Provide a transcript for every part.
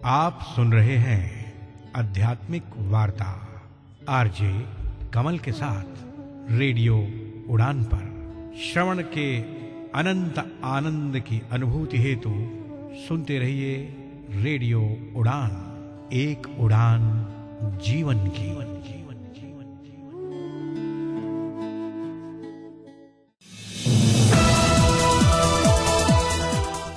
आप सुन रहे हैं आध्यात्मिक वार्ता आरजे कमल के साथ रेडियो उड़ान पर। श्रवण के अनंत आनंद की अनुभूति हेतु सुनते रहिए रेडियो उड़ान, एक उड़ान जीवन की।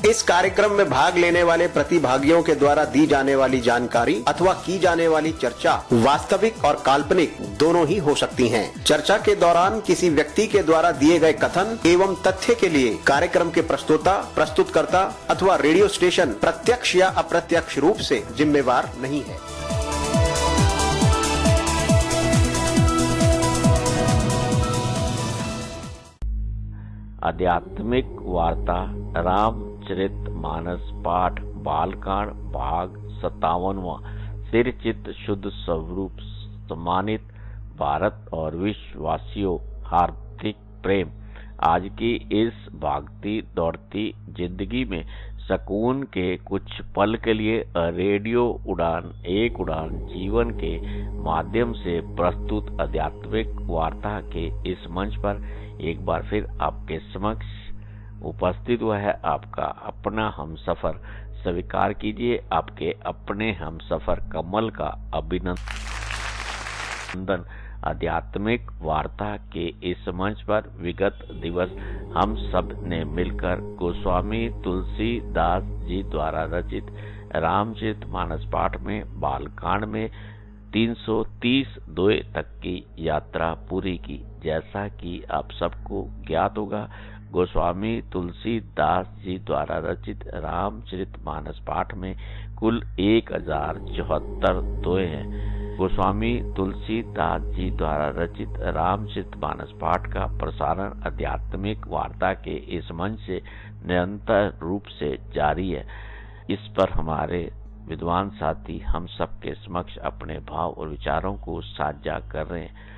इस कार्यक्रम में भाग लेने वाले प्रतिभागियों के द्वारा दी जाने वाली जानकारी अथवा की जाने वाली चर्चा वास्तविक और काल्पनिक दोनों ही हो सकती हैं। चर्चा के दौरान किसी व्यक्ति के द्वारा दिए गए कथन एवं तथ्य के लिए कार्यक्रम के प्रस्तोता, प्रस्तुतकर्ता अथवा रेडियो स्टेशन प्रत्यक्ष या अप्रत्यक्ष रूप से जिम्मेवार नहीं है। आध्यात्मिक वार्ता रामचरित मानस पाठ बालकांड भाग 57वां। सिर चित्त शुद्ध स्वरूप सम्मानित भारत और विश्ववासियों, हार्दिक प्रेम। आज की इस भागती दौड़ती जिंदगी में सुकून के कुछ पल के लिए रेडियो उड़ान, एक उड़ान जीवन के माध्यम से प्रस्तुत आध्यात्मिक वार्ता के इस मंच पर एक बार फिर आपके समक्ष उपस्थित हुआ है आपका अपना हमसफर। स्वीकार कीजिए आपके अपने हमसफर कमल का अभिनंदन। आध्यात्मिक वार्ता के इस मंच पर विगत दिवस हम सब ने मिलकर गोस्वामी तुलसीदास जी द्वारा रचित रामचरित मानस पाठ में बालकांड में 330 द्वय तक की यात्रा पूरी की। जैसा कि आप सबको ज्ञात होगा, गोस्वामी तुलसीदास जी द्वारा रचित रामचरित मानस पाठ में कुल 1074 द्वय हैं। गोस्वामी तुलसीदास जी द्वारा रचित रामचरित मानस पाठ का प्रसारण आध्यात्मिक वार्ता के इस मंच से निरंतर रूप से जारी है। इस पर हमारे विद्वान साथी हम सबके समक्ष अपने भाव और विचारों को साझा कर रहे हैं।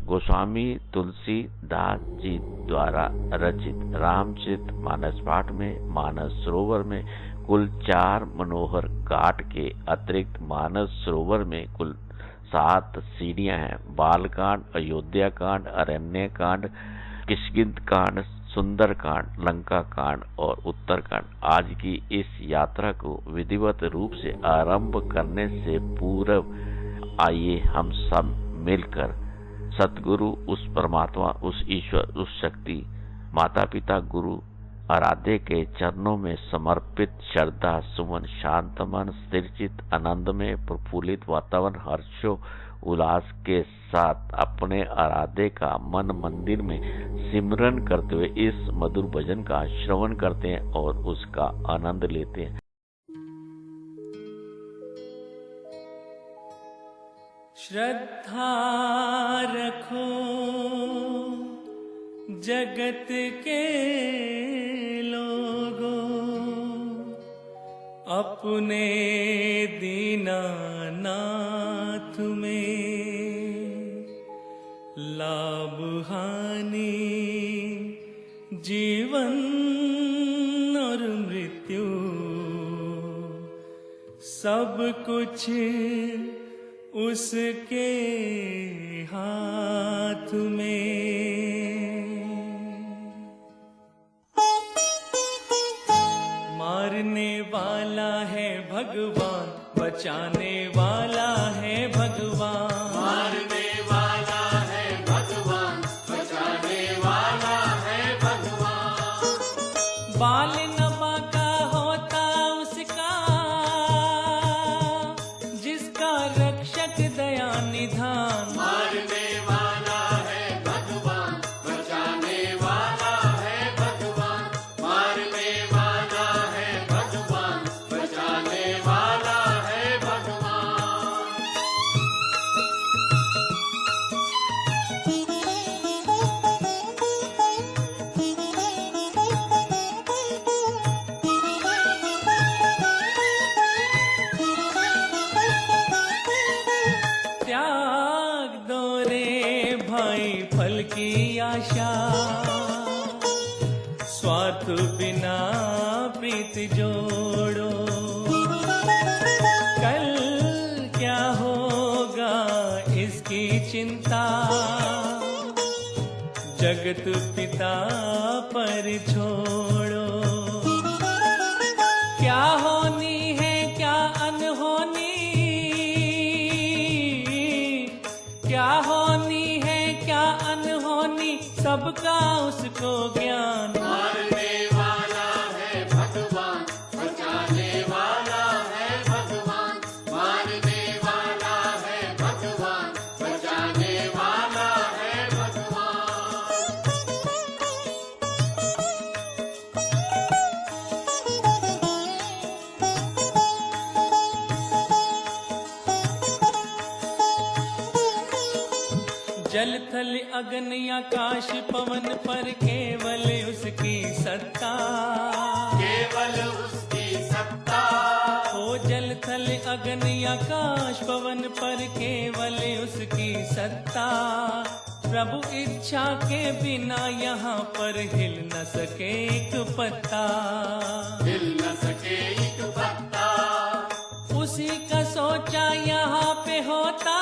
गोस्वामी तुलसीदास जी द्वारा रचित रामचरित मानस पाठ में मानस सरोवर में कुल 4 मनोहर घाट के अतिरिक्त मानस सरोवर में कुल 7 सीढ़ियां हैं। बालकांड, अयोध्या कांड, अरण्य कांड, किष्किंध कांड, सुंदर कांड, लंका कांड और उत्तर कांड। आज की इस यात्रा को विधिवत रूप से आरंभ करने से पूर्व आइए हम सब मिलकर सतगुरु, उस परमात्मा, उस ईश्वर, उस शक्ति, माता पिता, गुरु आराध्य के चरणों में समर्पित श्रद्धा सुमन, शांत मन, स्थिरचित, आनंद में प्रफुल्लित वातावरण, हर्षो उल्लास के साथ अपने आराध्य का मन मंदिर में सिमरन करते हुए इस मधुर भजन का श्रवण करते हैं और उसका आनंद लेते हैं। श्रद्धा रखो जगत के लोगों, अपने दीनानाथ में लाभ हानि जीवन और मृत्यु सब कुछ उसके हाथ में। मारने वाला है भगवान, बचाने वाला है भगवान। मारने वाला है भगवान, बचाने वाला है भगवान। बाल नबा का होता उसका, जिसका रक्षक दया निधान। मारने वाला है भगवान, बचाने वाला है भगवान। मारने वाला है भगवान, बचाने वाला है भगवान। त्याग दो रे भाई फल की आशा, स्वार्थ बिना प्रीत जोड़ो। जगत पिता पर छोड़ो। क्या होनी है क्या अनहोनी, क्या होनी है क्या अनहोनी, सबका उसको ज्ञान। मारने वाला है भगवान, बचाने वाला है भगवान। मारने वाला है भगवान, बचाने वाला है भगवान। जल थल अगन आकाश पवन पर केवल उसकी सत्ता, केवल उसकी सत्ता। ओ जल थल अगन आकाश पवन पर केवल उसकी सत्ता। प्रभु इच्छा के बिना यहाँ पर हिल न सके एक पत्ता, हिल न सके एक पत्ता। उसी का सोचा यहाँ पे होता,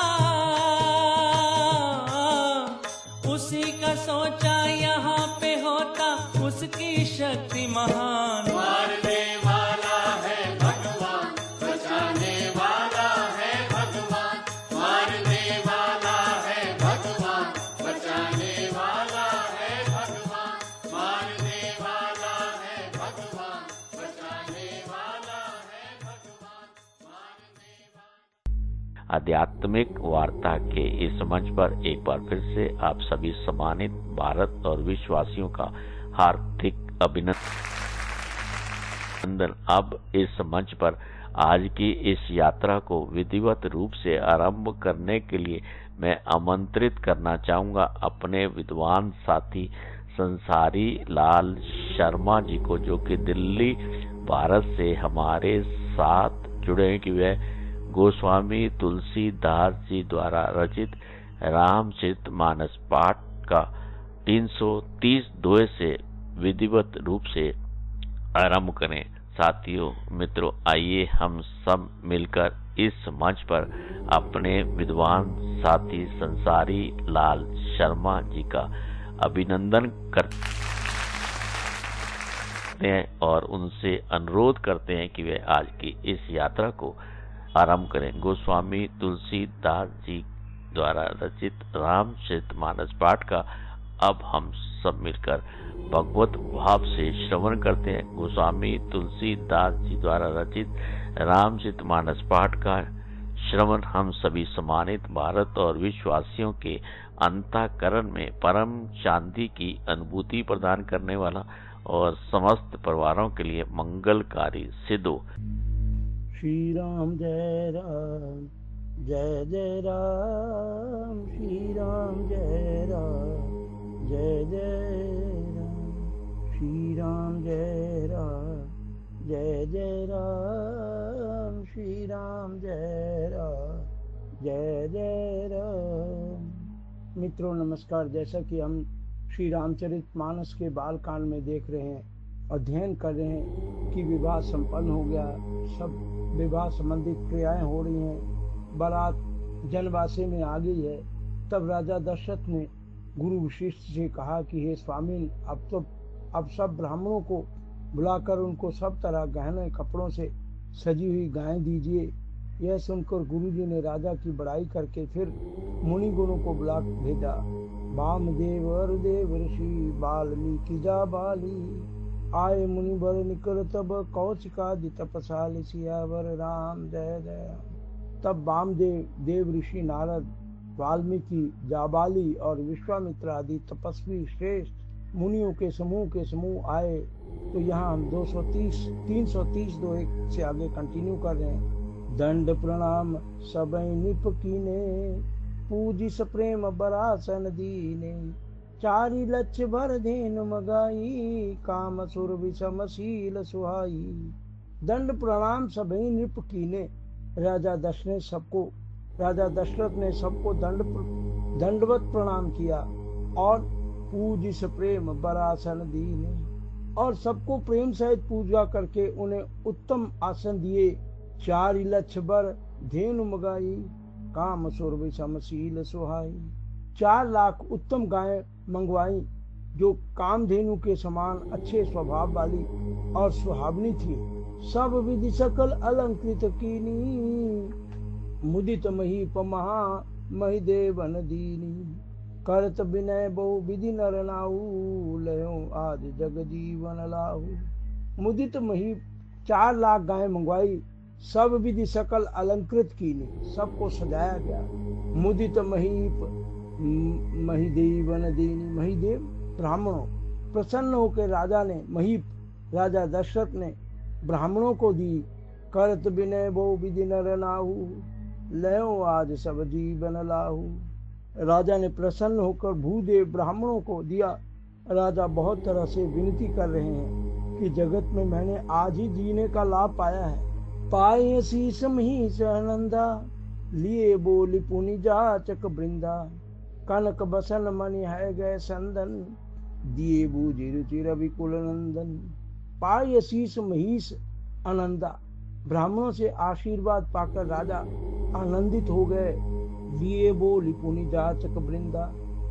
उसी का सोचा यहाँ पे होता, उसकी शक्ति महान। मारने वाला है भगवान, बचाने वाला है भगवान। मारने वाला है भगवान, बचाने वाला है भगवान। मारने वाला है भगवान, बचाने वाला है भगवान। मारने वाला। आध्यात्मिक वार्ता के इस मंच पर एक बार फिर से आप सभी सम्मानित भारत और विश्ववासियों का हार्दिक अभिनंदन। अब इस मंच पर आज की इस यात्रा को विधिवत रूप से आरंभ करने के लिए मैं आमंत्रित करना चाहूंगा अपने विद्वान साथी संसारी लाल शर्मा जी को, जो कि दिल्ली भारत से हमारे साथ जुड़े हैं कि वह गोस्वामी तुलसीदास जी द्वारा रचित रामचरितमानस पाठ का 330 दोहे से विधिवत रूप से आरंभ करें। साथियों, मित्रों, आइए हम सब मिलकर इस मंच पर अपने विद्वान साथी संसारी लाल शर्मा जी का अभिनंदन करते हैं और उनसे अनुरोध करते हैं कि वे आज की इस यात्रा को आरंभ करें। गोस्वामी तुलसीदास जी द्वारा रचित रामचरितमानस पाठ का अब हम सब मिलकर भगवत भाव से श्रवण करते हैं। गोस्वामी तुलसीदास जी द्वारा रचित रामचरितमानस पाठ का श्रवण हम सभी सम्मानित भारत और विश्ववासियों के अंतःकरण में परम शांति की अनुभूति प्रदान करने वाला और समस्त परिवारों के लिए मंगलकारी सिद्ध हो। श्री राम जय राम जय जय राम, श्री राम जय राम जय जय राम, श्री राम जय राम जय जय राम, श्री राम जय राम जय जय राम। मित्रों नमस्कार। जैसा कि हम श्री रामचरितमानस के बालकांड में देख रहे हैं, अध्ययन कर रहे हैं कि विवाह संपन्न हो गया, सब विवाह संबंधित क्रियाएं हो रही हैं, बारात जनवासे में आ गई है। तब राजा दशरथ ने गुरु वशिष्ठ से कहा कि हे स्वामी, अब सब ब्राह्मणों को बुलाकर उनको सब तरह गहने कपड़ों से सजी हुई गायें दीजिए। यह सुनकर गुरुजी ने राजा की बड़ाई करके फिर मुनि गुणों को बुला भेजा। वामदेव अरुदेव ऋषि वाल्मीकि जा बाली, आए मुनि बर निकर तब कौशिकादि तपसाली, सियावर राम जय जय। तब वामदेव, देव ऋषि नारद, वाल्मीकि, जाबाली और विश्वामित्र आदि तपस्वी श्रेष्ठ मुनियों के समूह आए। तो यहाँ हम 330 दोहे से आगे कंटिन्यू कर रहे हैं। दंड प्रणाम सबई निप कीने, पूजिस प्रेम बरासन दीने, चारि लक्ष्य भर धेन मगाई, काम सुर विषमशील सुहाई। दंड प्रणाम सबई नृप कीने, राजा दशरथ ने सबको दंडवत प्रणाम किया और पूजिस प्रेम बरासन दीने, और सबको प्रेम सहित पूजा करके उन्हें उत्तम आसन दिए। 4 लक्ष बर धेनु मगाई, काम सुर विषमशील सुहाई। 4 लाख उत्तम गायें मंगवाई जो कामधेनु के समान अच्छे स्वभाव वाली और सुहावनी थी। सब विधि सकल अलंकृत कीनी, मुदित महीप महा महिदेवन दीनी। करत विनय बहु विधि नर नाऊ, लयो आदि जग जीवन लाहू। मुदित महीप 4 लाख गायें मंगवाई, सब विधि सकल अलंकृत कीनी, सबको सजाया गया। मुदित महीप महिदेवन दीनी, महिदेव ब्राह्मणों प्रसन्न होकर राजा ने महीप राजा दशरथ ने ब्राह्मणों को दी। करत विनय बहु विधि नर नाहू, लयो आज सब जीवन लाहू। राजा ने प्रसन्न होकर भूदेव ब्राह्मणों को दिया। राजा बहुत तरह से विनती कर रहे हैं कि जगत में मैंने आज ही जीने का लाभ पाया है। पाए शीस महीस आनंदा, लिए बोली पुनि जाचक वृंदा। कनक बसन मणि है गए संदन, दिए बूझी रुचि रवि कुल नंदन। पाए शीस महीस आनंदा, ब्राह्मणों से आशीर्वाद पाकर राजा आनंदित हो गए। लिए बोली पुनि जाचक वृंदा,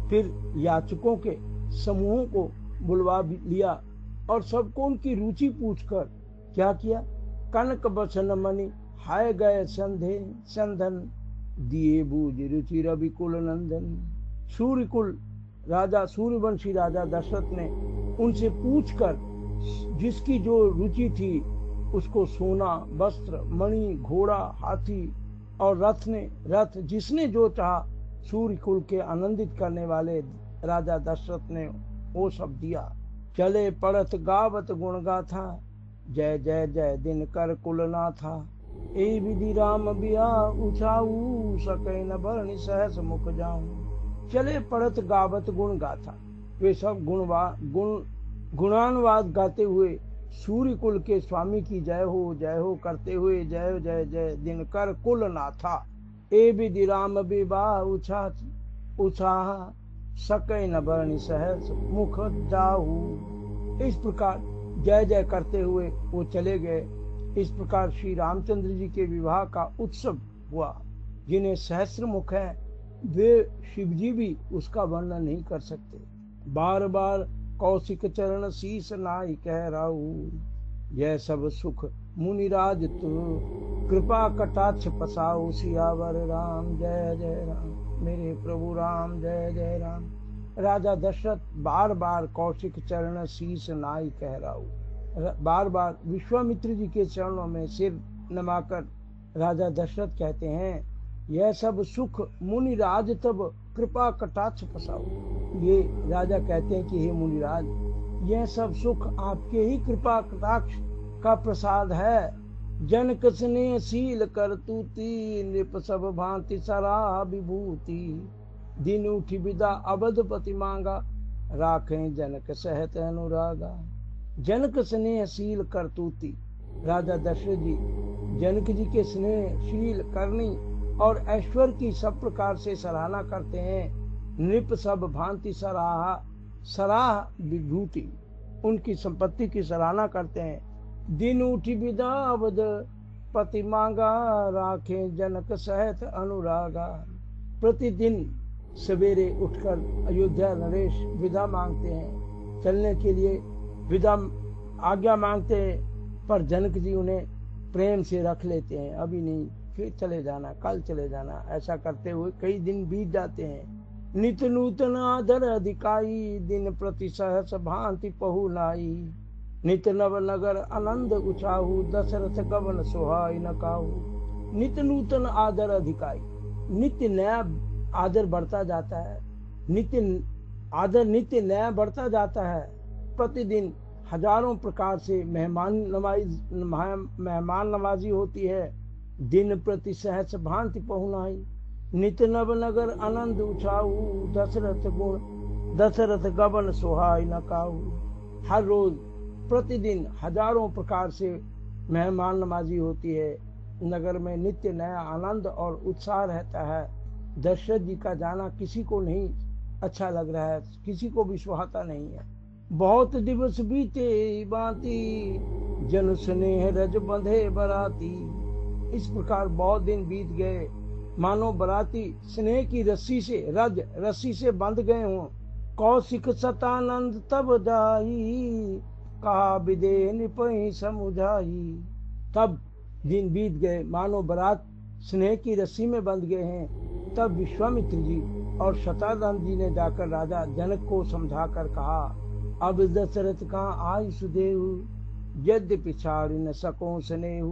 फिर याचकों के समूहों को बुलवा लिया और सबको उनकी रुचि पूछकर क्या किया। कनक बसन मणि हाय गए संधे संधन, दिए बूझ रुचि रवि कुल नंदन। सूर्यकुल राजा सूर्यवंशी राजा दशरथ ने उनसे पूछकर जिसकी जो रुचि थी उसको सोना, वस्त्र, मणि, घोड़ा, हाथी और रथ जिसने जो चाहा सूर्यकुल के आनंदित करने वाले राजा दशरथ ने वो सब दिया। चले पढ़त गावत गुण गाथा, जय जय जय दिन कर कुलना था। ए विधि राम बिया उछाऊ, सके न बरनि सहस मुख जाऊं। चले पढ़त गावत गुण गाथा, वे सब गुणानुवाद गाते हुए सूर्यकुल के स्वामी की जय हो करते हुए जय जय जय दिनकर कुल नाथा। ए विधि राम विवाह उत्साह, सके न बरनि सहस मुख जाहू। इस प्रकार जय जय करते हुए वो चले गए। इस प्रकार श्री रामचंद्र जी के विवाह का उत्सव हुआ। जिन्हें सहस्र मुख है वे शिवजी भी उसका वर्णन नहीं कर सकते। बार बार कौशिक चरण शीस नाई कह राहू, यह सब सुख मुनिराज तु कृपा कटाक्ष पसाओ। सियावर राम जय जय राम, मेरे प्रभु राम जय जय राम। राजा दशरथ बार बार कौशिक चरण शीस नाई कह राहू, बार बार विश्वामित्र जी के चरणों में सिर नमाकर राजा दशरथ कहते हैं, यह सब सुख मुनिराज तब कृपा कटाक्ष पसाओ। ये राजा कहते हैं कि हे मुनिराज, यह सब सुख आपके ही कृपा कटाक्ष का प्रसाद है। जनक स्नेह शील करतूती, नृप सब भांति सराह विभूति। दिन उठी विदा अवधपति मांगा, राखें जनक सहत अनुरागा। जनक स्नेह शील करतूती, राजा दशरथ जी जनक जी के स्नेह, शील, करनी और ऐश्वर्य की सब प्रकार से सराहना करते हैं। नृप सब भांति सराह विभूति, उनकी संपत्ति की सराहना करते हैं। दिन उठी विदा अवध पति मांगा, राखे जनक सहत अनुरागा। प्रतिदिन सवेरे उठकर अयोध्या नरेश विदा मांगते हैं, चलने के लिए विदा आज्ञा मांगते हैं, पर जनक जी उन्हें प्रेम से रख लेते हैं। अभी नहीं, फिर चले जाना, कल चले जाना। ऐसा करते हुए कई दिन बीत जाते हैं। नित नूतन आदर अधिकाई, दिन प्रति सहस भांति पहुनाई। नित नव नगर आनंद उछाहू, दशरथ गवन सुहाई न काहू। नित नूतन आदर अधिकाई, नित्य नया आदर बढ़ता जाता है। नित्य नया बढ़ता जाता है। प्रतिदिन हजारों प्रकार से मेहमान नवाजी होती है। दिन प्रति सहस भांति पहुनाई, नित नव नगर आनंद उछाऊ। दशरथ गवन सुहाई न काहू। हर रोज प्रतिदिन हजारों प्रकार से मेहमान नवाजी होती है। नगर में नित्य नया आनंद और उत्साह रहता है। दशरथ जी का जाना किसी को नहीं अच्छा लग रहा है, किसी को भी सुहाता नहीं है। बहुत दिवस बीते बाती, जन स्नेह रज बंधे बराती। इस प्रकार बहुत दिन बीत गए, मानो बराती स्नेह की रस्सी से बंध गए हों। कौशिक सतानंद तब जाई, कहा विदे निपहि समुझाई। तब दिन बीत गए, मानो बारात स्नेह की रस्सी में बंध गए हैं। तब विश्वामित्र जी और शतानंद जी ने जाकर राजा जनक को समझाकर कहा, अब दशरथ कहाँ आई सुदेहु, यद्यपि छाड़ न सको स्नेहु।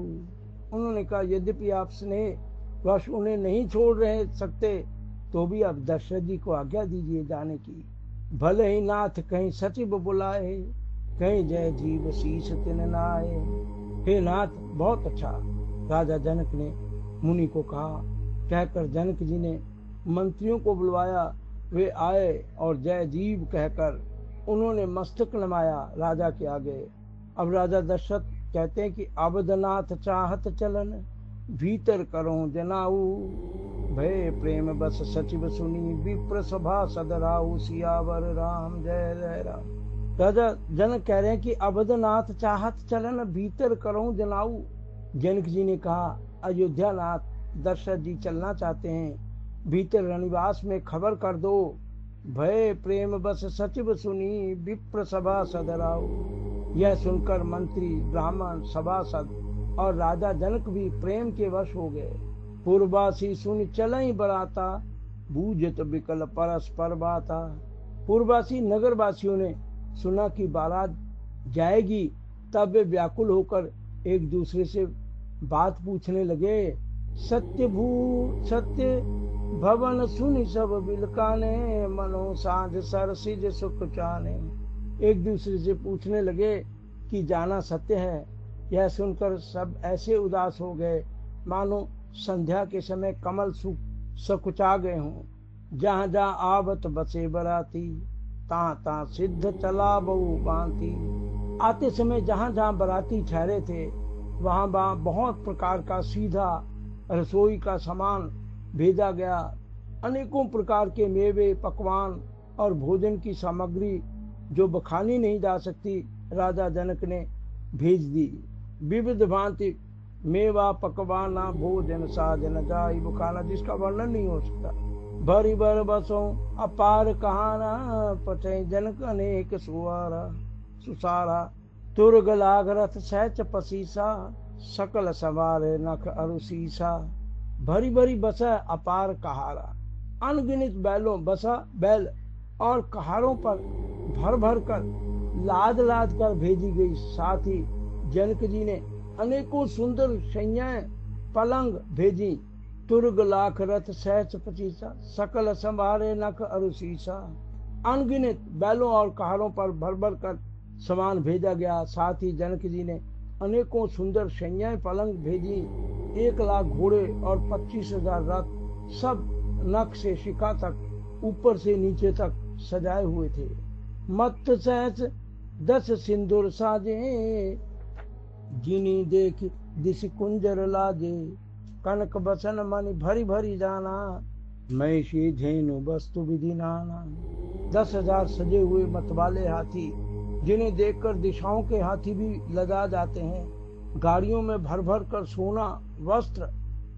उन्होंने कहा, यद्यपि आप स्नेह वश उन्हें नहीं छोड़ रहे सकते, तो भी अब दशरथ जी को आज्ञा दीजिए जाने की। भले ही नाथ कहीं सचिव बुलाए, कहीं जय जीव शीश तिन नाए। हे नाथ, बहुत अच्छा। राजा जनक ने मुनि को कहा। कहकर जनक जी ने मंत्रियों को बुलवाया। वे आए और जय जीव कहकर उन्होंने मस्तक नमाया राजा के आगे। अब राजा दशरथ कहते हैं कि अवधनाथ चाहत चलन, भीतर करो जनाऊ। भय प्रेम बस सचिव सुनी, विप्र सभा सदराऊ। सियावर राम जय जय राम। राजा जनक कह रहे हैं कि अवधनाथ चाहत चलन, भीतर करो जनाऊ। जनक जी ने कहा, अयोध्या नाथ दशरथ जी चलना चाहते हैं, भीतर रनिवास में खबर कर दो। भय प्रेम बस सचिव सुनी, विप्र सभा सदराऊ। यह सुनकर मंत्री, ब्राह्मण, सभासद और राजा जनक भी प्रेम के वश हो गए। पूर्वासी सुन चलई बराता, बूझत विकल परस्पर बाता। पूर्वासी नगरवासियों ने सुना कि बारात जाएगी, तब वे व्याकुल होकर एक दूसरे से बात पूछने लगे। सत्य भवन सुनि सब बिलकाने, मनो साँझ सरसिज सुख चाने। एक दूसरे से पूछने लगे कि जाना सत्य है। यह सुनकर सब ऐसे उदास हो गए मानो संध्या के समय कमल सकुचा गए हों। जहाँ जहाँ आवत बसे बराती, ता ता सिद्ध चला बहु बांति। आते समय जहाँ जहाँ बराती ठहरे थे, वहाँ वहाँ बहुत प्रकार का सीधा रसोई का सामान भेजा गया। अनेकों प्रकार के मेवे, पकवान और भोजन की सामग्री जो बखानी नहीं जा सकती, राजा जनक ने भेज दी। विविध भांति मेवा पकवाना, भोजन साजन जाई बुखाना, जिसका वर्णन नहीं हो सकता। भरी भर बसों अपार कहाना, पटे जनक अनेक सुसारा। तुर्ग लाग रथ सहच पसीसा, सकल सवार नख अरुसीसा। भरी भरी बसा अपार कहारा, अनगिनित बैलों, बसा बैल और कहारों पर भर भर कर लाद लाद कर भेजी गई। साथ ही जनक जी ने अनेकों सुंदर शैयाएं, पलंग भेजी। तुर्ग लाख रथ सहच पचीसा, सकल संभारे नख अरुसीसा। अनगिनित बैलों और कहारों पर भर भर कर सामान भेजा गया। साथ ही जनक जी ने अनेकों सुंदर शैयाएं, पलंग भेजी। 1 लाख घोड़े और 25,000 रथ, सब नख से शिखा तक, ऊपर से नीचे तक सजाए हुए थे। मत सहस 10 सिंदूर साजे, जिनी देख दिश कुंजर लाजे। कनक बसन मन भरी भरी जाना, मैं शी धेनु वस्तु विधि नाना। 10,000 सजे हुए मतवाले हाथी, जिन्हें देखकर दिशाओं के हाथी भी लदा जाते हैं। गाड़ियों में भर भर कर सोना, वस्त्र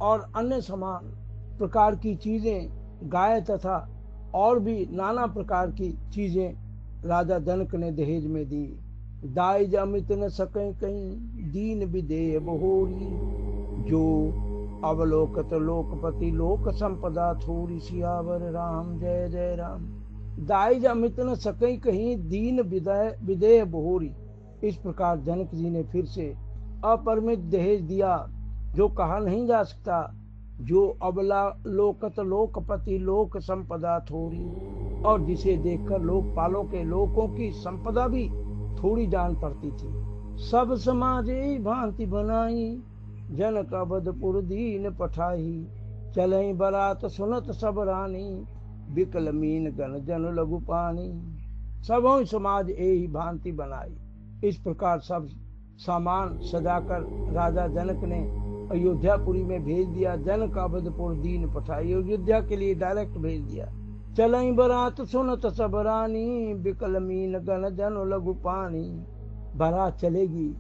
और अन्य समान प्रकार की चीजें, गाय तथा और भी नाना प्रकार की चीजें राजा जनक ने दहेज में दी। दाइज अमित न सके कहीं, दीन विदेह बहोरी। जो अवलोकत लोकपति, लोक संपदा थोड़ी। सियावर राम जय जय राम। दाइज अमित न सके कहीं, दीन विदेह बहोरी। इस प्रकार जनक जी ने फिर से अपरिमित दहेज दिया, जो कहा नहीं जा सकता। जो अबला लोकत लोकपति, लोक संपदा थोड़ी। और जिसे देखकर लोकपालों के लोगों की संपदा भी थोड़ी जान पड़ती थी। सब समाज भांति बनाई, जनक अवधपुर दीन पठाई। चलई बरात सुनत सब रानी, बिकल मीन गण जन लघु पानी। सबों समाज यही भांति बनाई। इस प्रकार सब सामान सजाकर राजा जनक ने अयोध्यापुरी में भेज दिया। जनक अवधपुर दीन पठाई, अयोध्या के लिए डायरेक्ट भेज दिया। चलई बरात सुनत सब रानी, बिकल मीन गण जन लघु पानी। बारात चलेगी,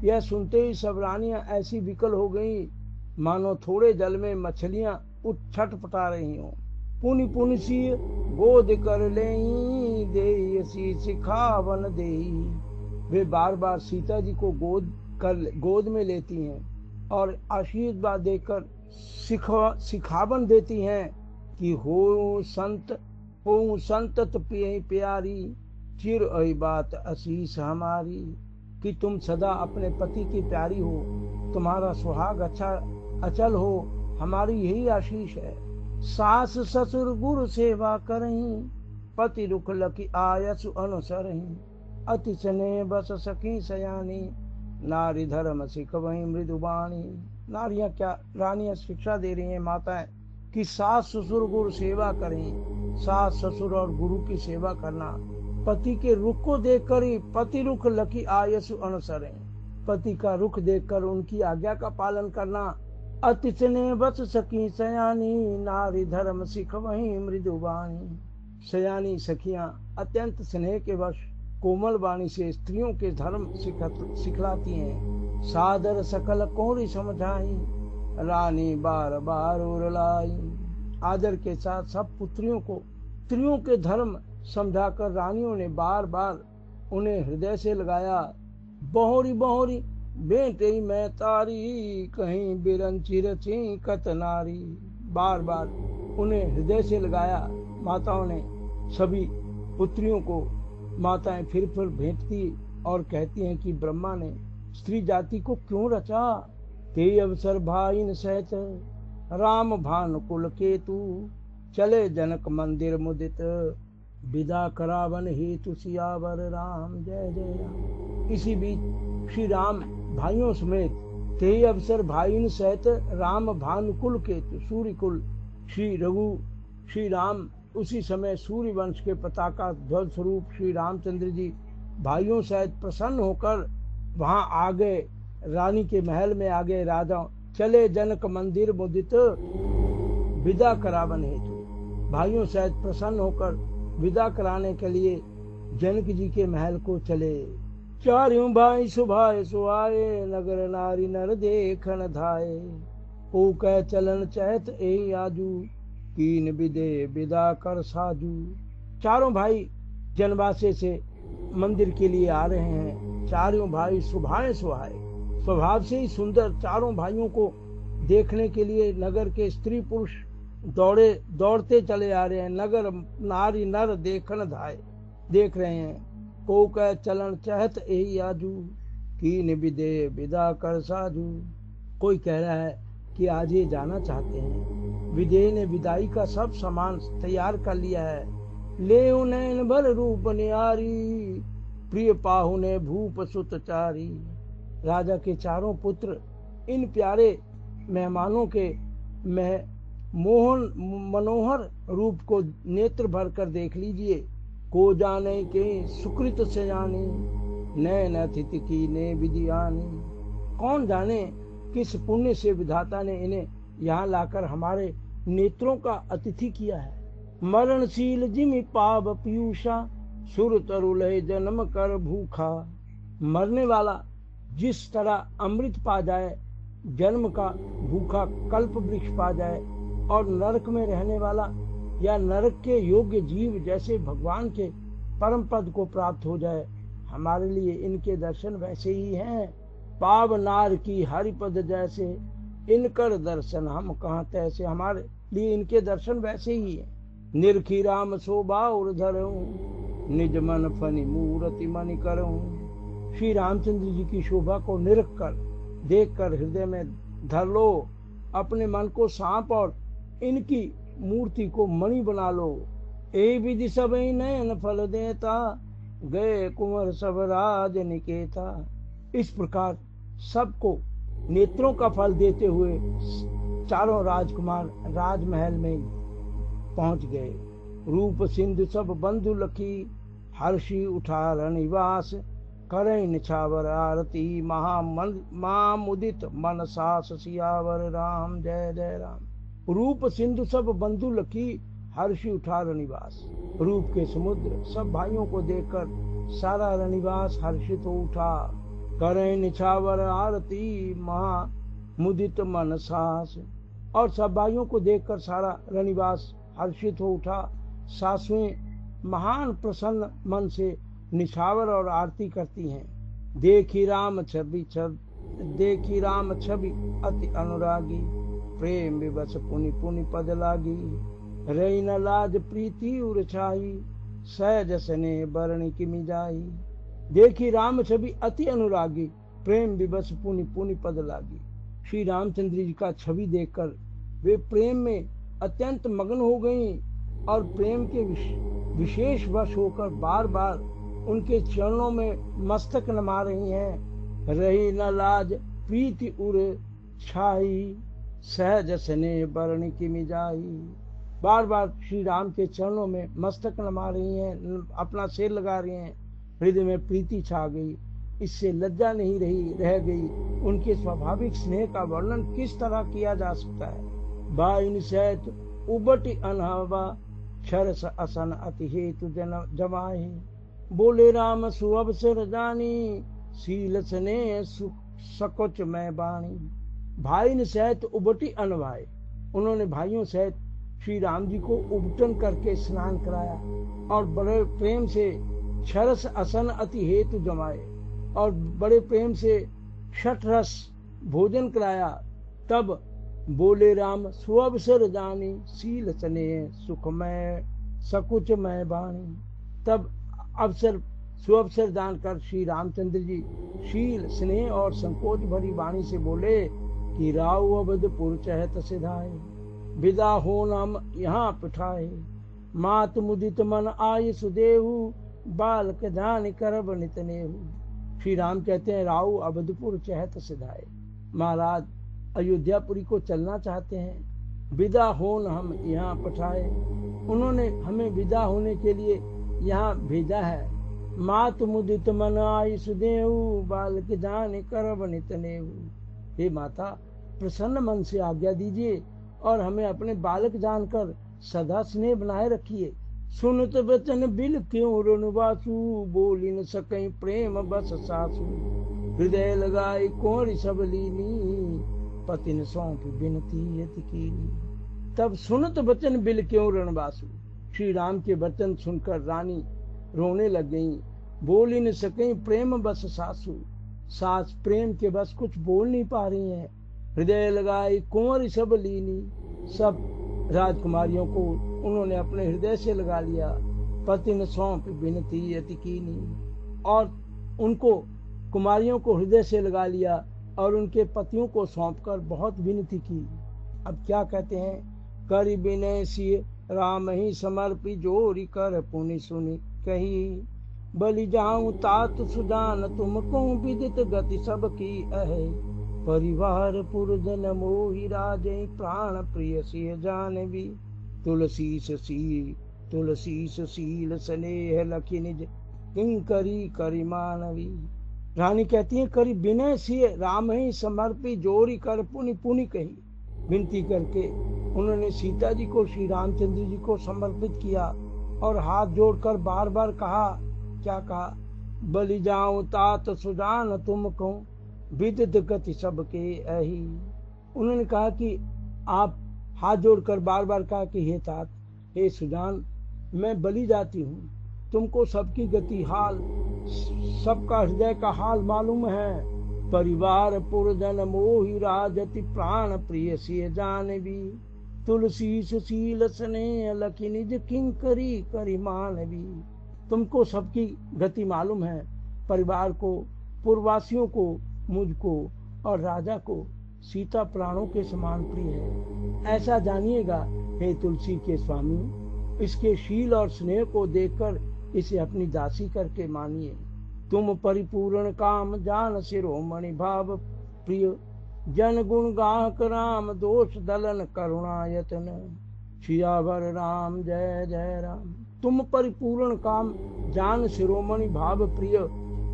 यह सुनते ही सब रानियां ऐसी विकल हो गई मानो थोड़े जल में मछलियां छटपटा रही हों। पुनि पुनि सी गोद कर लेई दे सी सिखावन दे। वे बार बार सीता जी को गोद में लेती हैं और आशीर्वाद देकर सिखावन देती हैं कि हो संतत प्यारी चिर आई बात आशीष हमारी, कि तुम सदा अपने पति की प्यारी हो, तुम्हारा सुहाग अच्छा अचल हो, हमारी यही आशीष है। सास ससुर गुरु सेवा करहीं, पति रुख लकी आयसु अनुसरहीं, अति स्नेह बस सखी सयानी, नारी धर्म सिखवहीं मृदुबाणी। नारियां क्या रानियां शिक्षा दे रही हैं माताएं कि सास ससुर गुरु सेवा करें। सास ससुर और गुरु की सेवा करना, पति के रुख को देखकर ही पति रुख लकी आयसु अनुसरें, पति का रुख देखकर उनकी आज्ञा का पालन करना। अति स्नेह बस सखी सयानी, नारी धर्म सिखवहीं मृदुबाणी। सयानी सखियां अत्यंत स्नेह के वश कोमल वाणी से स्त्रियों के धर्म सिखलाती हैं। सादर सकल कोरी समझाई, रानी बार बार उरलाई। आदर के साथ सब पुत्रियों को स्त्रियों के धर्म समझाकर रानियों ने बार बार उन्हें हृदय से लगाया। बहोरी बहोरी बेटे मैं तारी, कहीं बिरंची रची कत नारी। बार बार उन्हें हृदय से लगाया माताओं ने। सभी पुत्रियों को माताएं फिर भेंटती और कहती हैं कि ब्रह्मा ने स्त्री जाति को क्यों रचा। ते अवसर भाईन सहित राम भानु कुल केतु, चले जनक मंदिर मुदित, विदा करावन हेतु सियावर राम जय जय राम। इसी बीच श्री राम भाइयों समेत ते अवसर भाईन सहित राम भानुकुल केतु, सूर्य कुल श्री रघु श्री राम उसी समय सूर्य वंश के पताका ध्वज स्वरूप श्री रामचंद्र जी भाइयों सहित प्रसन्न होकर वहां आ गए, रानी के महल में आ गए। राजा चले जनक मंदिर मुदित, विदा करावन हेतु, भाइयों सहित प्रसन्न होकर विदा कराने के लिए जनक जी के महल को चले। चारों भाई सुभाए सुहाए, नगर नारी नर देखन धाये, ओ कह चलन चहत ए आजू, कीन विदे विदा कर साजू। चारों भाई जनवासे से मंदिर के लिए आ रहे हैं। चारों भाई सुभाए सुहाए, स्वभाव से ही सुंदर, चारों भाइयों को देखने के लिए नगर के स्त्री पुरुष दौड़ते चले आ रहे हैं। नगर नारी नर देखन धाये, देख रहे हैं। को कह चलन चहत एही आजू, कीन विदे विदा कर साजू। कोई कह रहा है कि आज ये जाना चाहते हैं। विदेह ने विदाई का सब सामान तैयार कर लिया है। ले नैन भर रूप निहारी, प्रिय पाहु ने भूप सुत चारी। राजा के चारों पुत्र इन प्यारे मेहमानों के मनोहर रूप को नेत्र भर कर देख लीजिए। को जाने के सुकृत से जानी, नैन अतिथि की ने विधियानी। कौन जाने किस पुण्य से विधाता ने इन्हें यहाँ लाकर हमारे नेत्रों का अतिथि किया है। मरणशील जिमि पाव पीयूषा, सुर तरुलय जन्म कर भूखा। मरने वाला जिस तरह अमृत पा जाए, जन्म का भूखा कल्प वृक्ष पा जाए, और नरक में रहने वाला या नरक के योग्य जीव जैसे भगवान के परम पद को प्राप्त हो जाए, हमारे लिए इनके दर्शन वैसे ही हैं। पाव नार की हरिपद जैसे, इनकर दर्शन हम कहाँ तैसे। हमारे लिए इनके दर्शन वैसे ही है। निर्खी राम शोभा और धरूं, निज मन फनी मूर्ति मनि करूं। श्री रामचंद्र जी की शोभा को निरख कर देख कर हृदय में धर लो। अपने मन को सांप और इनकी मूर्ति को मणि बना लो। ए विधि सब नयन फल देता, गए कुंवर सब राज निकेता। इस प्रकार सबको नेत्रों का फल देते हुए चारों राजकुमार राजमहल में पहुंच गए। रूप सिंधु सब बंधु लखी, हर्षी उठा निवास। करें निछावर आरती, महामुदित मन सास सियावर राम जय जय राम। रूप सिंधु सब बंधु लखी, हर्षी उठा रनिवास। रूप के समुद्र सब भाइयों को देखकर सारा रनिवास हर्षित हो उठा। करें निछावर आरती, महामुदित मन सास। और सब भाइयों को देखकर सारा रनिवास हर्षित हो उठा। सासुएं महान प्रसन्न मन से निछावर और आरती करती हैं। देखी राम छवि अति अनुरागी, प्रेम विवश पुनि पुनि पद लागी। रही न लाज प्रीति उर छाई, सहज स्नेह बरणी किमि जाई। देखी राम छवि अति अनुरागी, प्रेम विवश पुनि पुनि पद लागी। श्री रामचंद्र जी का छवि देखकर वे प्रेम में अत्यंत मग्न हो गईं और प्रेम के विशेष वश होकर बार बार उनके चरणों में मस्तक नमा रही हैं। रही न लाज प्रीति उर छाई, सहज स्नेह बरणी किमि जाई। बार बार श्री राम के चरणों में मस्तक नमा रही हैं, अपना सिर लगा रही हैं। हृदय में प्रीति छा गई, इससे लज्जा नहीं रह गई। उनके स्वाभाविक स्नेह का वर्णन किस तरह किया जा सकता है। बाइन सैत उबटी अनहवा, क्षरस असन अति हेतु जमाए। बोले राम सुअवसर जानी, सील स्नेह सकुच मैं बाणी। भाई सहित उबटी अनवाए, उन्होंने भाइयों सहित श्री राम जी को उबटन करके स्नान कराया और बड़े प्रेम से क्षरस असन अति हेतु जमाए और बड़े प्रेम से छठ रस भोजन कराया। तब बोले राम सुअवसर जानी, सील स्नेह सुखमय सकुच मैं बाणी। तब सुअवसर जानकर श्री रामचंद्र जी शील स्नेह और संकोच भरी वाणी से बोले कि राव अवधपुर चहत सिधाए, विदा हो नाम यहाँ पिठाए। मात मुदित मन आय सुदेहु, बालक जान करब नित नेहु। श्री राम कहते हैं राव अवधपुर चहत सिधाए, महाराज अयोध्यापुरी को चलना चाहते हैं, विदा हो न हम यहाँ पठाए। उन्होंने हमें विदा होने के लिए यहाँ भेजा है। मात मुदित मन आई सुदेहु, बालक जान करब नित नेहु। हे माता, प्रसन्न मन से आज्ञा दीजिए और हमें अपने बालक जानकर सदा स्नेह बनाए रखिए। सुनत वचन बिल क्यों रुनवासु, बोली न सकई प्रेम बस सासु। हृदय लगाई कोरी सब लीनी, पति न सौंप बिनती यति कीनी। तब सुनत वचन बिल क्यों रणवासु, श्री राम के वचन सुनकर रानी रोने लग गईं। बोल ही न सके प्रेम बस सासू, सास प्रेम के बस कुछ बोल नहीं पा रही हैं। हृदय लगाई कुंवर सब लीनी, सब राजकुमारियों को उन्होंने अपने हृदय से लगा लिया। पति न सौंप बिनती अति कीनी, और उनको कुमारियों को हृदय से लगा लिया और उनके पतियों को सौंपकर बहुत विनती की। अब क्या कहते हैं, करि विनय सिय राम ही समर्पी, जोरी कर पुनि सुनि कही। बलि जाऊं तात सुजान तुमको, विदित गति सबकी अहे। परिवार पुरजन मोहि राजै, प्राण प्रिय सिय जानवी। तुलसीस शील स्नेह लखि निज, किंकरी करि मानवी। रानी कहती है, करी विनय सिय राम ही समर्पी, जोरी कर पुनि पुनि कही। विनती करके उन्होंने सीता जी को श्री रामचंद्र जी को समर्पित किया और हाथ जोड़कर बार बार कहा, क्या कहा, बलि जाऊं तात सुजान तुमको, विदित गति सबके अहि। उन्होंने कहा कि आप हाथ जोड़कर बार बार कहा कि हे तात, हे सुजान, मैं बलि जाती हूँ, तुमको सबकी गति हाल, सबका हृदय का हाल मालूम है। परिवार पुरजन मोहि राजति, प्राण प्रिय सिय जानवी। तुलसी सुशील स्नेह लखि निज, किंकरी करि मानवी। तुमको सबकी गति मालूम है, परिवार को, पूर्ववासियों को, मुझको और राजा को सीता प्राणों के समान प्रिय है, ऐसा जानिएगा हे तुलसी के स्वामी। इसके शील और स्नेह को देखकर इसे अपनी दासी करके मानिए। तुम परिपूर्ण काम जान, शिरोमणि भाव प्रिय। जन गुण गाहक राम, दोष दलन करुणायतन। सियावर राम जय जय राम। तुम परिपूर्ण काम जान, शिरोमणि भाव प्रिय।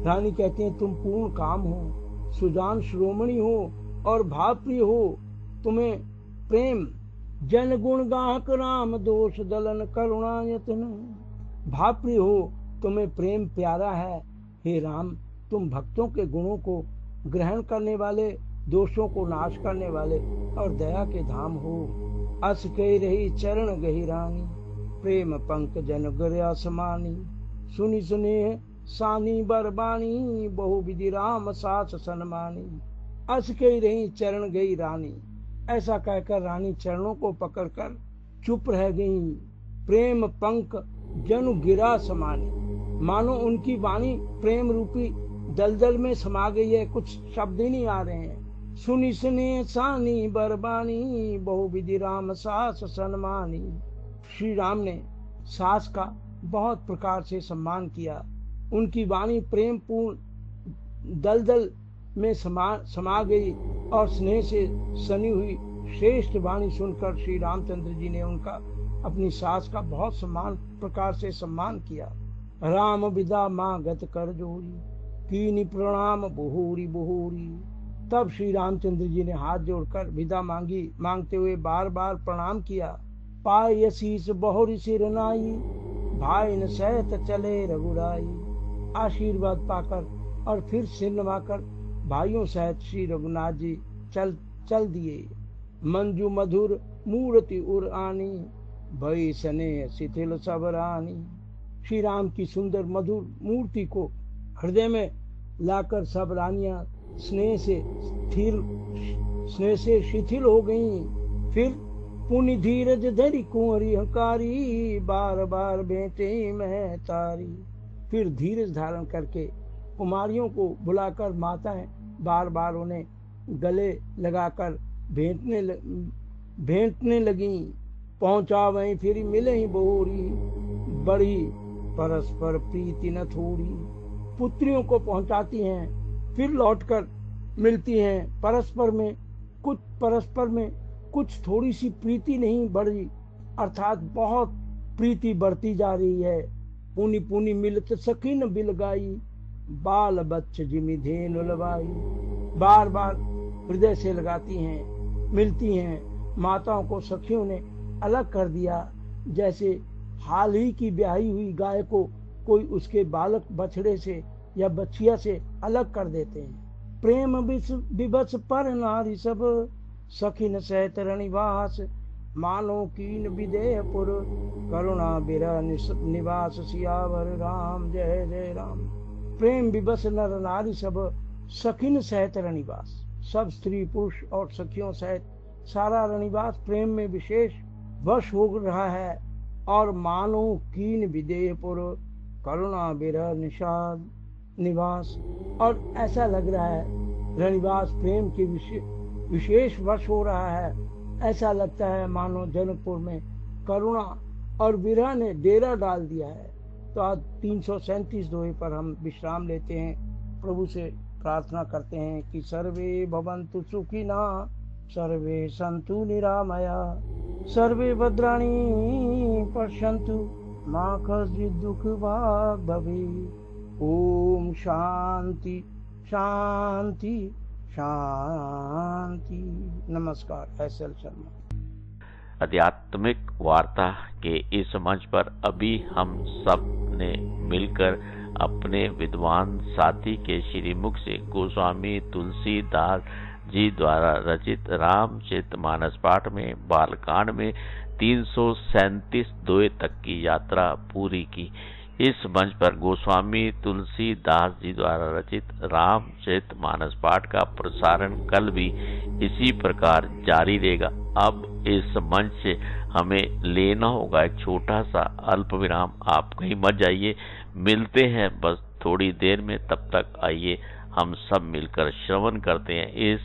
रानी कहती है, तुम पूर्ण काम हो, सुजान शिरोमणि हो और भाव प्रिय हो। तुम्हें प्रेम जन गुण गाहक राम, दोष दलन करुणायतन। भाव प्रिय हो, तुम्हें प्रेम प्यारा है। हे राम, तुम भक्तों के गुणों को ग्रहण करने वाले दोषों को नाश करने वाले और दया के धाम हो। अस कह रही चरण गहिरानी, प्रेम पंक जन गर्या समानी, सुनी सुने सानी बरबानी, बहु विधि राम सास सनमानी। अस कह रही चरण गई रानी, ऐसा कहकर रानी चरणों को पकड़कर चुप रह गई। प्रेम पंक जनु गिरा समानी, मानो उनकी वाणी प्रेम रूपी दलदल में समा गई है, कुछ शब्द ही नहीं आ रहे हैं। सुनी सुने सानी बरबानी, बहु विधि राम सास सन्मानी। श्री राम ने सास का बहुत प्रकार से सम्मान किया। उनकी वाणी प्रेम पूर्ण दलदल में समा गई और स्नेह से सनी हुई श्रेष्ठ वाणी सुनकर श्री रामचंद्र जी ने उनका अपनी सास का बहुत सम्मान प्रकार से सम्मान किया। राम विदा माँ गत कर जोरी, कीनी प्रणाम बहुरी बहुरी। तब श्री रामचंद्र जी ने हाथ जोड़कर विदा मांगी, मांगते हुए बार बार प्रणाम किया। पाय असीस बहुरी सिर नाई, भाई न सहित चले रघुराई। आशीर्वाद पाकर और फिर सिर नवाकर भाइयों सहित श्री रघुनाथ जी चल दिए। मंजू मधुर मूर्ति उर आनी, भई सने शिथिल सबरानी। श्री राम की सुंदर मधुर मूर्ति को हृदय में लाकर सब रानियां स्नेह से शिथिल हो गईं। फिर पुनि धीरज धरी कुंवरी हकारी, बार बार भेंटे में तारी। फिर धीरज धारण करके कुमारियों को बुलाकर माताएं बार बार उन्हें गले लगाकर भेंटने लगी। पहुंचा वहीं फिर मिले ही बहुरी, बड़ी परस्पर प्रीति न थोड़ी। पुत्रियों को पहुंचाती हैं, फिर लौटकर मिलती हैं। परस्पर में कुछ थोड़ी सी प्रीति नहीं बढ़ी, अर्थात बहुत प्रीति बढ़ती जा रही है। पुनि पुनि मिलत सखी न बिल गाई, बाल बच्च जिमि धेनु लवाई। बार बार हृदय से लगाती हैं, मिलती हैं। माताओं को सखियों ने अलग कर दिया, जैसे हाल ही की ब्याही हुई गाय को कोई उसके बालक बछड़े से या बछिया से अलग कर देते हैं। प्रेम विवश पर नारी सब, सखिन सहित रनिवास। मानो कीन विदेहपुर, करुणा बिरह निवास। सियावर राम जय जय राम। प्रेम विवश नर नारी सब, सखिन सहित रनिवास। सब स्त्री पुरुष और सखियों सहित सारा रनिवास प्रेम में विशेष वश हो रहा है। और मानो कीन विदेहपुर, करुणा बिरह निवास। और ऐसा लग रहा है रनिवास प्रेम के विशेष वश हो रहा है। ऐसा लगता है मानो जनकपुर में करुणा और विरह ने डेरा डाल दिया है। तो आज 337 दोहे पर हम विश्राम लेते हैं। प्रभु से प्रार्थना करते हैं कि सर्वे भवन्तु सुखिना, सर्वे सन्तु निरामया, सर्वे भद्राणि पश्यन्तु, मा कश्चित् दुःख भाग् भवेत्। ओम शांति शांति शांति। नमस्कार। एस.एल. शर्मा। आध्यात्मिक वार्ता के इस मंच पर अभी हम सब ने मिलकर अपने विद्वान साथी के श्रीमुख से गोस्वामी तुलसीदास जी द्वारा रचित रामचरितमानस पाठ में बालकांड में 337 दोहे तक की यात्रा पूरी की। इस मंच पर गोस्वामी तुलसीदास जी द्वारा रचित रामचरितमानस पाठ का प्रसारण कल भी इसी प्रकार जारी रहेगा। अब इस मंच से हमें लेना होगा एक छोटा सा अल्प विराम। आप कहीं मत जाइए, मिलते हैं बस थोड़ी देर में। तब तक आइए हम सब मिलकर श्रवण करते हैं इस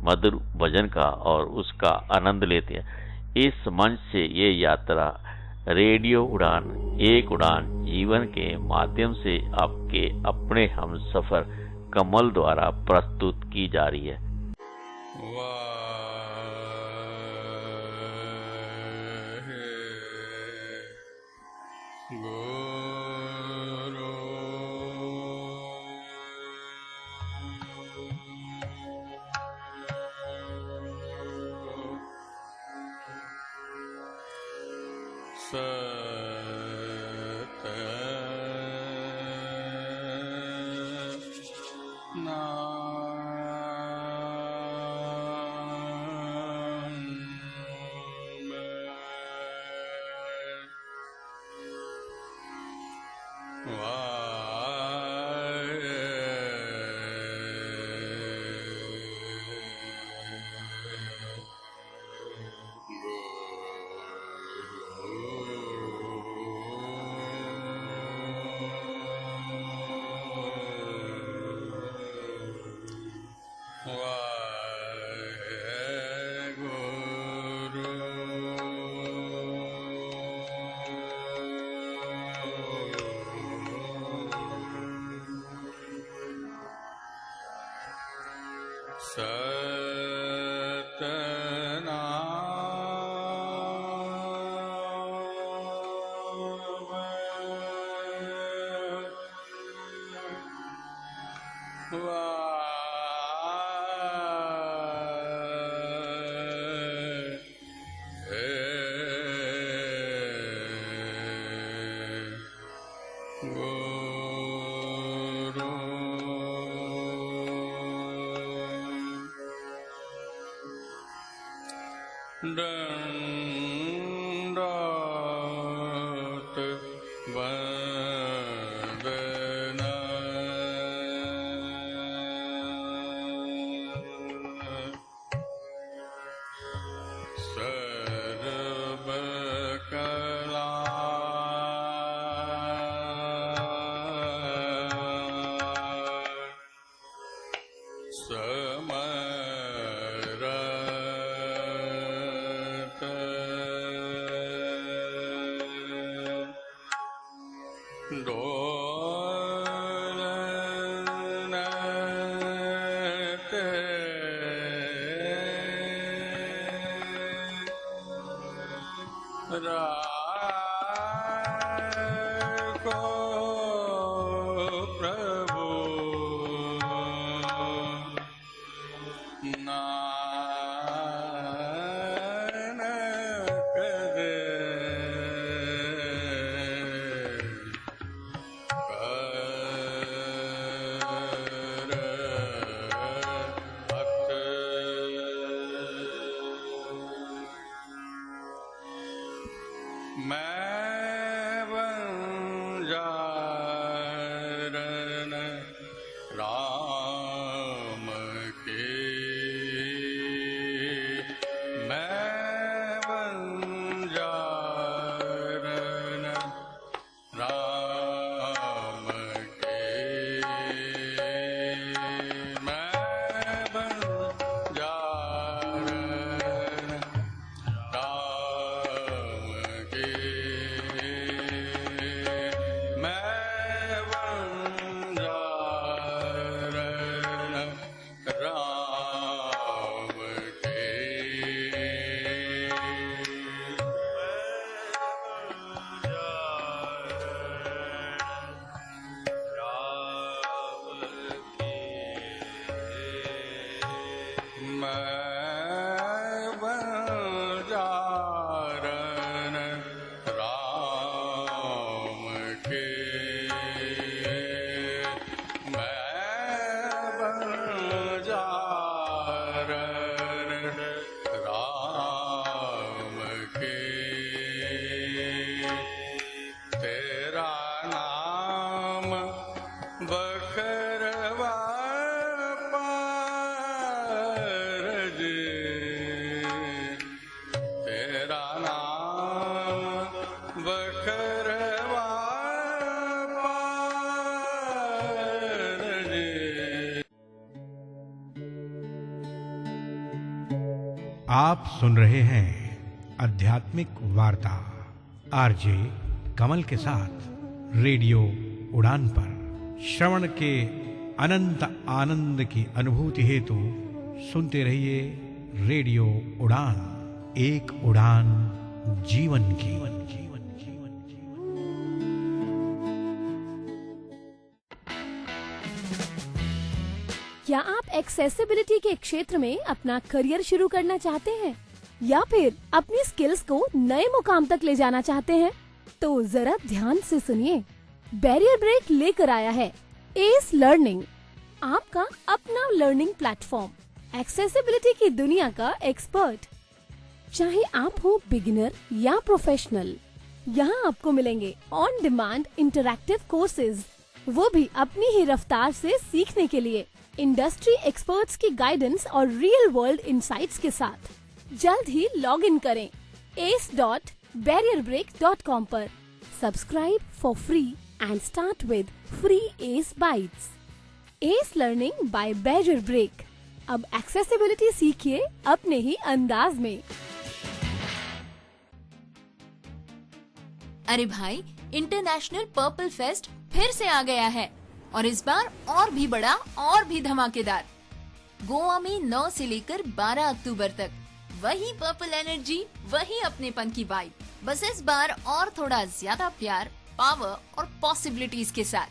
मधुर भजन का और उसका आनंद लेते हैं। इस मंच से ये यात्रा रेडियो उड़ान एक उड़ान जीवन के माध्यम से आपके अपने हम सफर कमल द्वारा प्रस्तुत की जा रही है। आप सुन रहे हैं आध्यात्मिक वार्ता आरजे कमल के साथ रेडियो उड़ान पर। श्रवण के अनंत आनंद की अनुभूति हेतु सुनते रहिए रेडियो उड़ान, एक उड़ान जीवन की। क्या आप एक्सेसिबिलिटी के क्षेत्र में अपना करियर शुरू करना चाहते हैं या फिर अपनी स्किल्स को नए मुकाम तक ले जाना चाहते हैं? तो जरा ध्यान से सुनिए। बैरियर ब्रेक लेकर आया है एस लर्निंग, आपका अपना लर्निंग प्लेटफॉर्म। एक्सेसिबिलिटी की दुनिया का एक्सपर्ट, चाहे आप हो बिगिनर या प्रोफेशनल, यहाँ आपको मिलेंगे ऑन डिमांड इंटरैक्टिव कोर्सेज, वो भी अपनी ही रफ्तार से सीखने के लिए, इंडस्ट्री एक्सपर्ट्स की गाइडेंस और रियल वर्ल्ड इनसाइट्स के साथ। जल्द ही लॉग इन करें ace.barrierbreak.com पर। Subscribe for free and start with free ACE bytes. ACE learning by Barrier Break, अब एक्सेसिबिलिटी सीखिए अपने ही अंदाज में। अरे भाई, इंटरनेशनल पर्पल फेस्ट फिर से आ गया है और इस बार और भी बड़ा और भी धमाकेदार। गोवा में 9 से लेकर 12 अक्टूबर तक वही पर्पल एनर्जी, वही अपनेपन की वाइब, बस इस बार और थोड़ा ज्यादा प्यार, पावर और पॉसिबिलिटीज के साथ।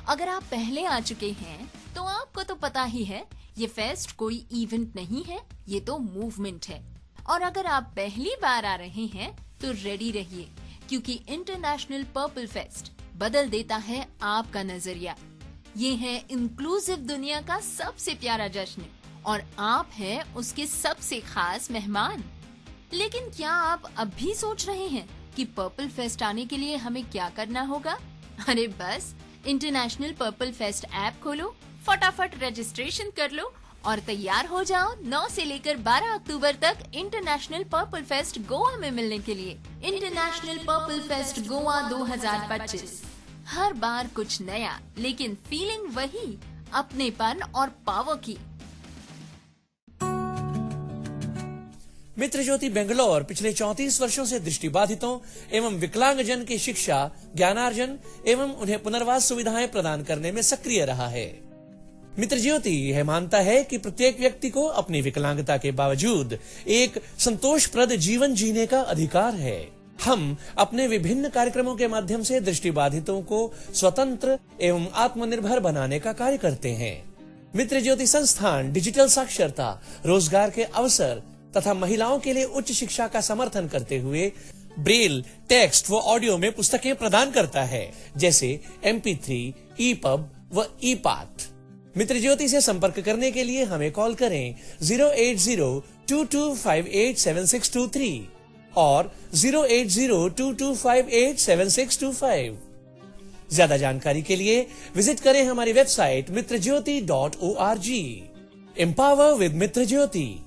अगर आप पहले आ चुके हैं तो आपको तो पता ही है, ये फेस्ट कोई इवेंट नहीं है, ये तो मूवमेंट है। और अगर आप पहली बार आ रहे हैं तो रेडी रहिए, क्योंकि इंटरनेशनल पर्पल फेस्ट बदल देता है आपका नजरिया। ये है इंक्लूसिव दुनिया का सबसे प्यारा जश्न और आप हैं उसके सबसे खास मेहमान। लेकिन क्या आप अब भी सोच रहे हैं कि पर्पल फेस्ट आने के लिए हमें क्या करना होगा? अरे बस इंटरनेशनल पर्पल फेस्ट ऐप खोलो, फटाफट रजिस्ट्रेशन कर लो और तैयार हो जाओ 9 से लेकर 12 अक्टूबर तक इंटरनेशनल पर्पल फेस्ट गोवा में मिलने के लिए। International purple fest Goa 2025। हर बार कुछ नया, लेकिन फीलिंग वही, अपनेपन और पावर की। मित्र ज्योति बेंगलोर पिछले 34 वर्षों से दृष्टिबाधितों एवं विकलांगजन की शिक्षा, ज्ञानार्जन एवं उन्हें पुनर्वास सुविधाएं प्रदान करने में सक्रिय रहा है। मित्र ज्योति यह मानता है कि प्रत्येक व्यक्ति को अपनी विकलांगता के बावजूद एक संतोषप्रद जीवन जीने का अधिकार है। हम अपने विभिन्न कार्यक्रमों के माध्यम से दृष्टिबाधितों को स्वतंत्र एवं आत्मनिर्भर बनाने का कार्य करते हैं। मित्र ज्योति संस्थान डिजिटल साक्षरता, रोजगार के अवसर तथा महिलाओं के लिए उच्च शिक्षा का समर्थन करते हुए ब्रेल, टेक्स्ट व ऑडियो में पुस्तकें प्रदान करता है, जैसे MP3, EPUB व EPAT। मित्र ज्योति से संपर्क करने के लिए हमें कॉल करें 08022587623 और 08022587625। ज्यादा जानकारी के लिए विजिट करें हमारी वेबसाइट mitrajyoti.org। एम्पावर विद मित्र ज्योति।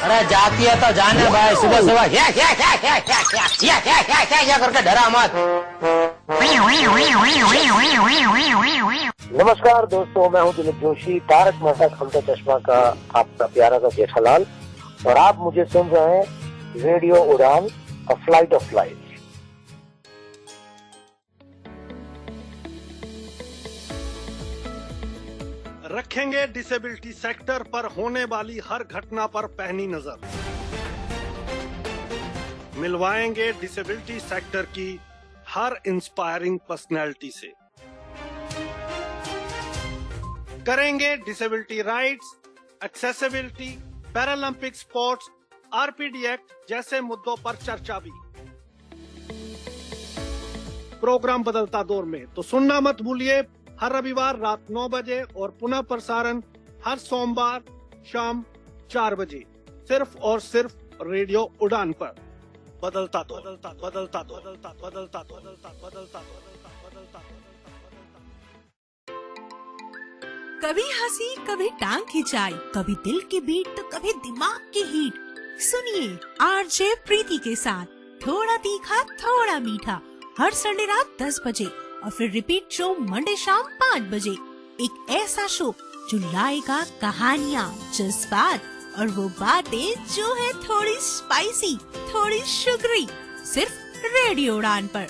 अरे जाती है तो जाने भाई, सुबह सुबह क्या करके डरा मत। नमस्कार दोस्तों, मैं हूं दिलीप जोशी, तारक मेहता का उल्टा चश्मा का आपका प्यारा सा जेठालाल, और आप मुझे सुन रहे हैं रेडियो उड़ान, अ फ्लाइट ऑफ लाइफ। रखेंगे डिसेबिलिटी सेक्टर पर होने वाली हर घटना पर पैनी नजर। मिलवाएंगे डिसेबिलिटी सेक्टर की हर इंस्पायरिंग पर्सनैलिटी से। करेंगे disability rights, accessibility, Paralympic sports, RPD act जैसे मुद्दों पर चर्चा भी। प्रोग्राम बदलता दौर में, तो सुनना मत भूलिए हर रविवार रात 9 बजे और पुनः प्रसारण हर सोमवार शाम 4 बजे, सिर्फ और सिर्फ रेडियो उड़ान पर। बदलता दौर, बदलता बदलता बदलता बदलता बदलता बदलता बदलता। कभी हंसी, कभी टांग खिंचाई, कभी दिल की बीट तो कभी दिमाग की हीट। सुनिए RJ प्रीति के साथ थोड़ा तीखा थोड़ा मीठा, हर संडे रात 10 बजे और फिर रिपीट शो मंडे शाम 5 बजे। एक ऐसा शो जो लाएगा कहानियाँ, जज्बात और वो बातें जो है थोड़ी स्पाइसी, थोड़ी शुगरी, सिर्फ रेडियो उड़ान पर,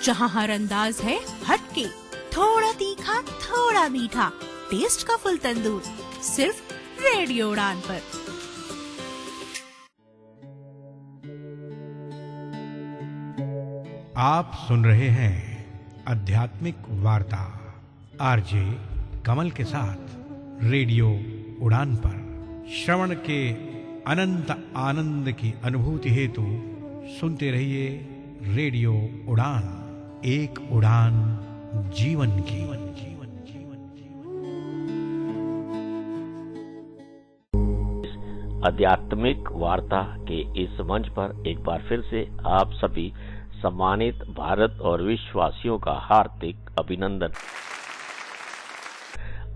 जहाँ हर अंदाज है हटके। थोड़ा तीखा थोड़ा मीठा, टेस्ट का फुल तंदूर, सिर्फ रेडियो उड़ान पर। आप सुन रहे हैं आध्यात्मिक वार्ता RJ कमल के साथ रेडियो उड़ान पर। श्रवण के अनंत आनंद की अनुभूति हेतु सुनते रहिए रेडियो उड़ान, एक उड़ान जीवन की। आध्यात्मिक वार्ता के इस मंच पर एक बार फिर से आप सभी सम्मानित भारत और विश्ववासियों का हार्दिक अभिनंदन।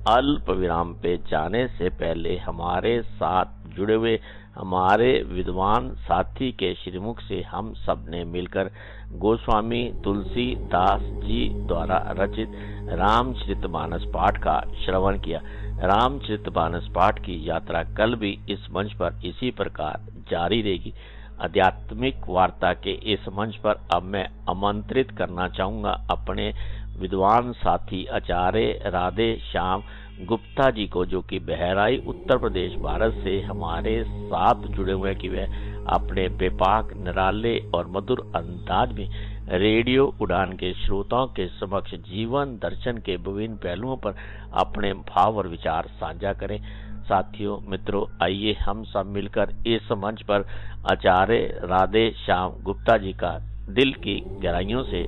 अल्प विराम पे जाने से पहले हमारे साथ जुड़े हुए हमारे विद्वान साथी के श्रीमुख से हम सब ने मिलकर गोस्वामी तुलसीदास जी द्वारा रचित रामचरितमानस पाठ का श्रवण किया। रामचरितमानस पाठ की यात्रा कल भी इस मंच पर इसी प्रकार जारी रहेगी। आध्यात्मिक वार्ता के इस मंच पर अब मैं आमंत्रित करना चाहूंगा अपने विद्वान साथी आचार्य राधे श्याम गुप्ता जी को, जो कि बहराइच उत्तर प्रदेश भारत से हमारे साथ जुड़े हुए हैं कि वह अपने बेपाक निराले और मधुर अंदाज में रेडियो उड़ान के श्रोताओं के समक्ष जीवन दर्शन के विभिन्न पहलुओं पर अपने भाव और विचार साझा करें। साथियों, मित्रों, आइए हम सब मिलकर इस मंच पर आचार्य राधे श्याम गुप्ता जी का दिल की गहराइयों से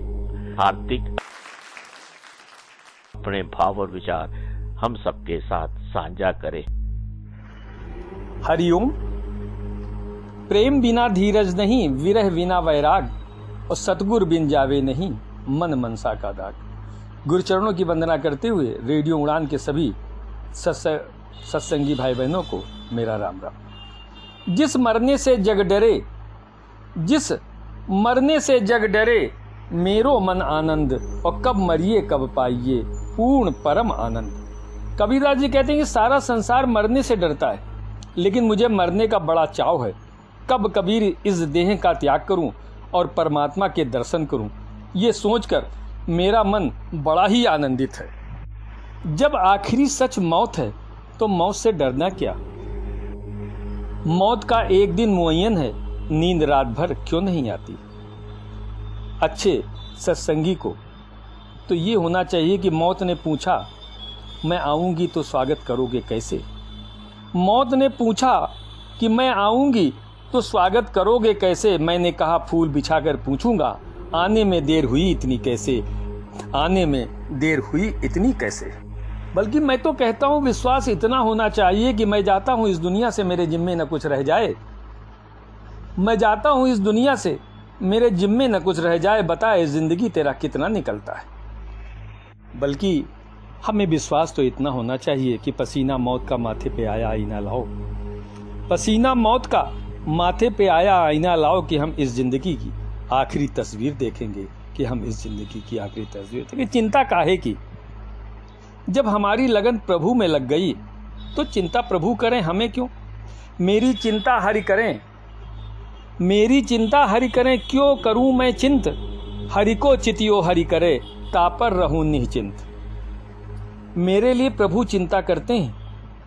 हार्दिक अपने भाव और विचार हम सबके साथ साझा करें। हरिओम। प्रेम बिना धीरज नहीं, विरह बिना वैराग, और सतगुर बिन जावे नहीं मन मनसा का दाग। गुरुचरणों की वंदना करते हुए रेडियो उड़ान के सभी सत्संगी भाई बहनों को मेरा राम राम। जिस मरने से जग डरे, जिस मरने से जग डरे, मेरो मन आनंद, और कब मरिए कब पाइए पूर्ण परम आनंद। कबीरदास जी कहते हैं कि सारा संसार मरने से डरता है, लेकिन मुझे मरने का बड़ा चाव है। कब कबीर इस देह का त्याग करूं और परमात्मा के दर्शन करूं, ये सोचकर मेरा मन बड़ा ही आनंदित है। जब आखिरी सच मौत है तो मौत से डरना क्या। मौत का एक दिन मुअय्यन है, नींद रात भर क्यों नहीं आती। अच्छे सत्संगी को तो ये होना चाहिए कि मौत ने पूछा मैं आऊंगी तो स्वागत करोगे कैसे। मौत ने पूछा कि मैं आऊंगी तो स्वागत करोगे कैसे। मैंने कहा फूल बिछाकर पूछूंगा, आने में देर हुई इतनी कैसे, आने में देर हुई इतनी कैसे। बल्कि मैं तो कहता हूं विश्वास इतना होना चाहिए कि मैं जाता हूं इस दुनिया से, मेरे जिम्मे न कुछ रह जाए। मैं जाता हूं इस दुनिया से, मेरे जिम्मे न कुछ रह जाए। बताए जिंदगी तेरा कितना निकलता है। बल्कि हमें विश्वास तो इतना होना चाहिए कि पसीना मौत का माथे पे आया आईना लाओ। पसीना मौत का माथे पे आया आईना लाओ कि हम इस जिंदगी की आखिरी तस्वीर देखेंगे, कि हम इस जिंदगी की आखिरी तस्वीर देखेंगे। चिंता काहे की, जब हमारी लगन प्रभु में लग गई तो चिंता प्रभु करें, हमें क्यों। मेरी चिंता हरि करें, मेरी चिंता हरि करें, क्यों करूं मैं चिंत। हरि को चितियो हरि करे, तापर रहूं निश्चिंत। मेरे लिए प्रभु चिंता करते हैं,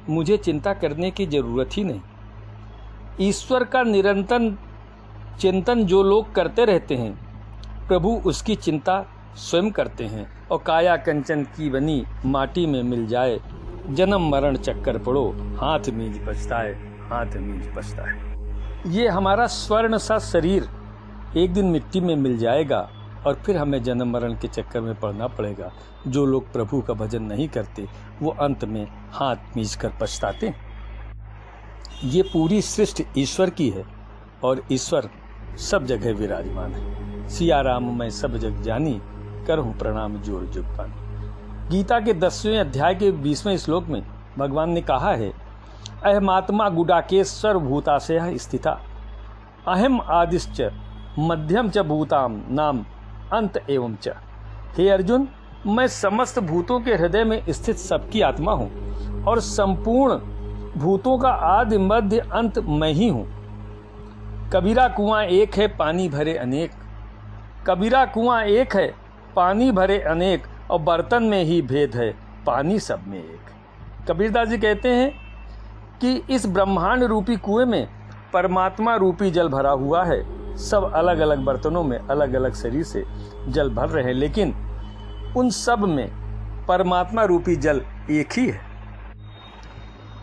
मुझे चिंता करने की जरूरत ही नहीं। ईश्वर का निरंतर चिंतन जो लोग करते रहते हैं, प्रभु उसकी चिंता स्वयं करते हैं। और काया कंचन की बनी माटी में मिल जाए, जन्म मरण चक्कर पड़ो, हाथ मीज बचताए, हाथ मीज बचताए। ये हमारा स्वर्ण सा शरीर एक दिन मिट्टी में मिल जाएगा और फिर हमें जन्म मरण के चक्कर में पड़ना पड़ेगा। जो लोग प्रभु का भजन नहीं करते वो अंत में हाथ मीज कर पछताते। ये पूरी सृष्टि ईश्वर की है और ईश्वर सब जगह विराजमान है। सिया राम मैं सब जग जानी, करहूं प्रणाम जोर जुग पानी। गीता के 10वें अध्याय के 20वें श्लोक में भगवान ने कहा है, अहमात्मा गुडाकेश सर्वभूताशय स्थिता, अहम आदिश्च मध्यम च भूताम नाम अंत एवं च। हे अर्जुन, मैं समस्त भूतों के हृदय में स्थित सबकी आत्मा हूँ और संपूर्ण भूतों का आदि मध्य अंत मैं ही हूँ। कबीरा कुआं एक है पानी भरे अनेक, कबीरा कुआं एक है पानी भरे अनेक, और बर्तन में ही भेद है पानी सब में एक। कबीरदास जी कहते हैं कि इस ब्रह्मांड रूपी कुएं में परमात्मा रूपी जल भरा हुआ है। सब अलग अलग बर्तनों में अलग अलग शरीर से जल भर रहे हैं, लेकिन उन सब में परमात्मा रूपी जल एक ही है।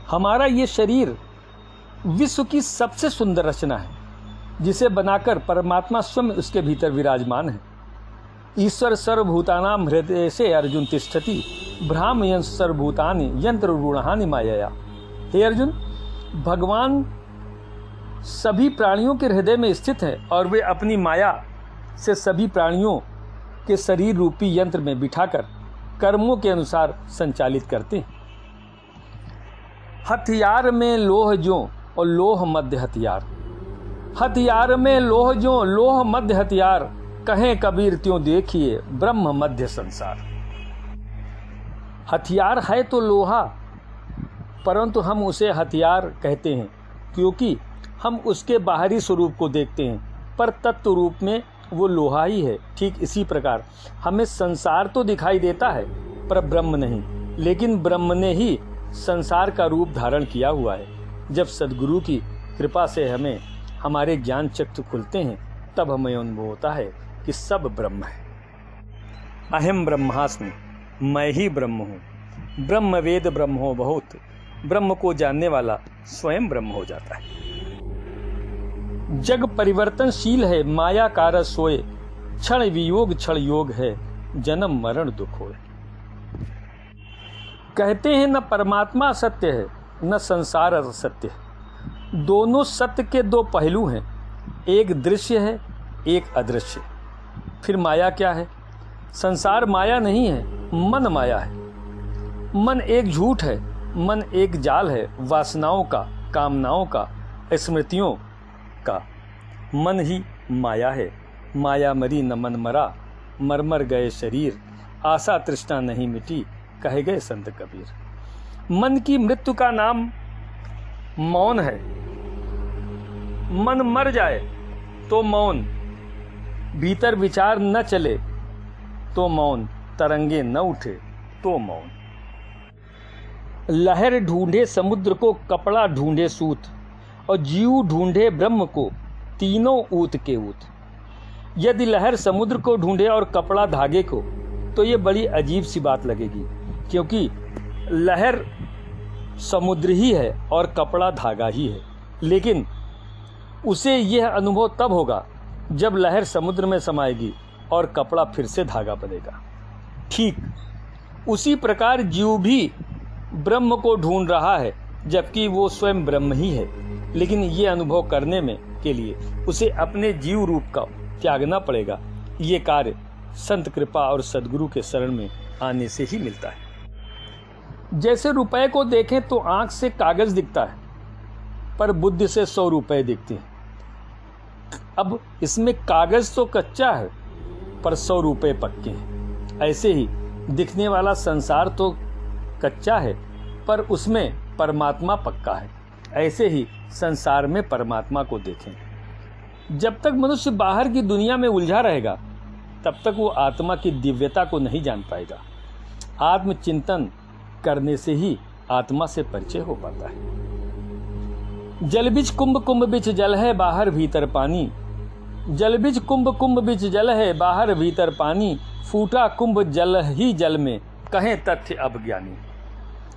हमारा ये शरीर विश्व की सबसे सुंदर रचना है, जिसे बनाकर परमात्मा स्वयं उसके भीतर विराजमान है। ईश्वर सर्वभूतानां हृदय से अर्जुन तिष्ठति, ब्राह्मयं सर्वभूतानि यंत्र रूढ़ानि मायया। हे अर्जुन, भगवान सभी प्राणियों के हृदय में स्थित है और वे अपनी माया से सभी प्राणियों के शरीर रूपी यंत्र में बिठाकर कर्मों के अनुसार संचालित करते हैं। हथियार में लोह जो और लोह मध्य हथियार। हथियार में लोह जो, लोह मध्य हथियार, कहें कबीर त्यों देखिए ब्रह्म मध्य संसार। हथियार है तो लोहा, परंतु हम उसे हथियार कहते हैं क्योंकि हम उसके बाहरी स्वरूप को देखते हैं, पर तत्व रूप में वो लोहा ही है। ठीक इसी प्रकार हमें संसार तो दिखाई देता है पर ब्रह्म नहीं, लेकिन ब्रह्म ने ही संसार का रूप धारण किया हुआ है। जब सद्गुरु की कृपा से हमें हमारे ज्ञान चक्षु खुलते हैं तब हमें अनुभव होता है कि सब ब्रह्म है। अहम ब्रह्मास्मि, मैं ही ब्रह्म हूँ। ब्रह्म वेद ब्रह्मो बहुत, ब्रह्म को जानने वाला स्वयं ब्रह्म हो जाता है। जग परिवर्तनशील है, माया कारक सोए, क्षण वियोग क्षण योग है, जन्म मरण दुख होए। कहते हैं न परमात्मा सत्य है न संसार असत्य है। दोनों सत्य के दो पहलू हैं, एक दृश्य है एक अदृश्य। फिर माया क्या है? संसार माया नहीं है, मन माया है। मन एक झूठ है, मन एक जाल है, वासनाओं का, कामनाओं का, स्मृतियों का। मन ही माया है। माया मरी न मन मरा, मर मर गए शरीर, आशा तृष्णा नहीं मिटी, कहे गए संत कबीर। मन की मृत्यु का नाम मौन है। मन मर जाए तो मौन, भीतर विचार न चले तो मौन, तरंगे न उठे तो मौन। लहर ढूंढे समुद्र को, कपड़ा ढूंढे सूत, और जीव ढूंढे ब्रह्म को, तीनों ऊत के ऊत। यदि लहर समुद्र को ढूंढे और कपड़ा धागे को, तो ये बड़ी अजीब सी बात लगेगी, क्योंकि लहर समुद्र ही है और कपड़ा धागा ही है। लेकिन उसे यह अनुभव तब होगा जब लहर समुद्र में समाएगी और कपड़ा फिर से धागा बनेगा। ठीक उसी प्रकार जीव भी ब्रह्म को ढूंढ रहा है, जबकि वो स्वयं ब्रह्म ही है। लेकिन ये अनुभव करने में के लिए उसे अपने जीव रूप का त्यागना पड़ेगा। ये कार्य संत कृपा और सद्गुरु के शरण में आने से ही मिलता है। जैसे रुपए को देखें तो आंख से कागज दिखता है, पर बुद्धि से 100 रुपए दिखते हैं। अब इसमें कागज तो कच्चा है पर 100 रुपए पक्के हैं। ऐसे ही दिखने वाला संसार तो कच्चा है पर उसमें परमात्मा पक्का है। ऐसे ही संसार में परमात्मा को देखें। जब तक मनुष्य बाहर की दुनिया में उलझा रहेगा तब तक वो आत्मा की दिव्यता को नहीं जान पाएगा। आत्मचिंतन करने से ही आत्मा से परिचय हो पाता है। जल बिच कुंभ, कुंभ बिच जल है, बाहर भीतर पानी। जल बिच कुंभ, कुंभ बिच जल है, बाहर भीतर पानी। फूटा कुंभ जल ही जल में, कहें तथ्य अब ज्ञानी।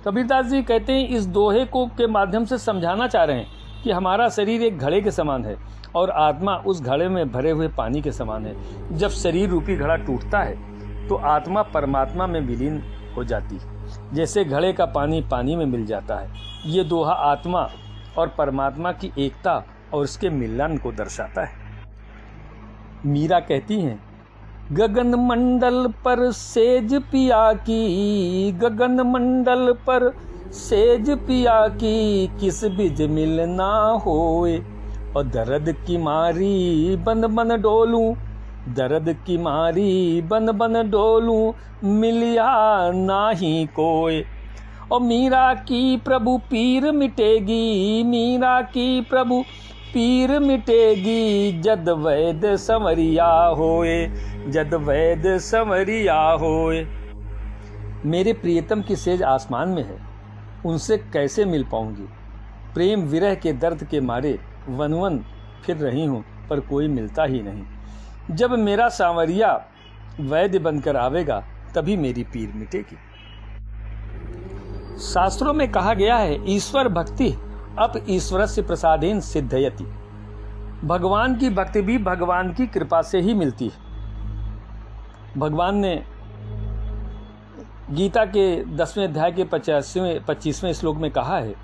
कबीरदास जी कहते हैं, इस दोहे को के माध्यम से समझाना चाह रहे हैं कि हमारा शरीर एक घड़े के समान है और आत्मा उस घड़े में भरे हुए पानी के समान है। जब शरीर रूपी घड़ा टूटता है तो आत्मा परमात्मा में विलीन हो जाती है, जैसे घड़े का पानी पानी में मिल जाता है। ये दोहा आत्मा और परमात्मा की एकता और उसके मिलन को दर्शाता है। मीरा कहती हैं, गगन मंडल पर सेज पिया की, गगन मंडल पर सेज पिया की, किस बिज मिलना होए। और दर्द की मारी बन बन डोलूं, दर्द की मारी बन बन डोलूं, मिलिया नाही कोई। और मीरा की प्रभु पीर मिटेगी, मीरा की प्रभु पीर मिटेगी, जद वैद संवरिया होए, जद वैद संवरिया होए। मेरे प्रियतम की सेज आसमान में है, उनसे कैसे मिल पाऊंगी। प्रेम विरह के दर्द के मारे वन वन फिर रही हूं, पर कोई मिलता ही नहीं। जब मेरा सांवरिया वैद्य बनकर आवेगा तभी मेरी पीर मिटेगी। शास्त्रों में कहा गया है, ईश्वर भक्ति अप ईश्वरस्य प्रसादेन सिद्धयति। भगवान की भक्ति भी भगवान की कृपा से ही मिलती है। भगवान ने गीता के 10वें अध्याय के 25वें श्लोक में कहा है,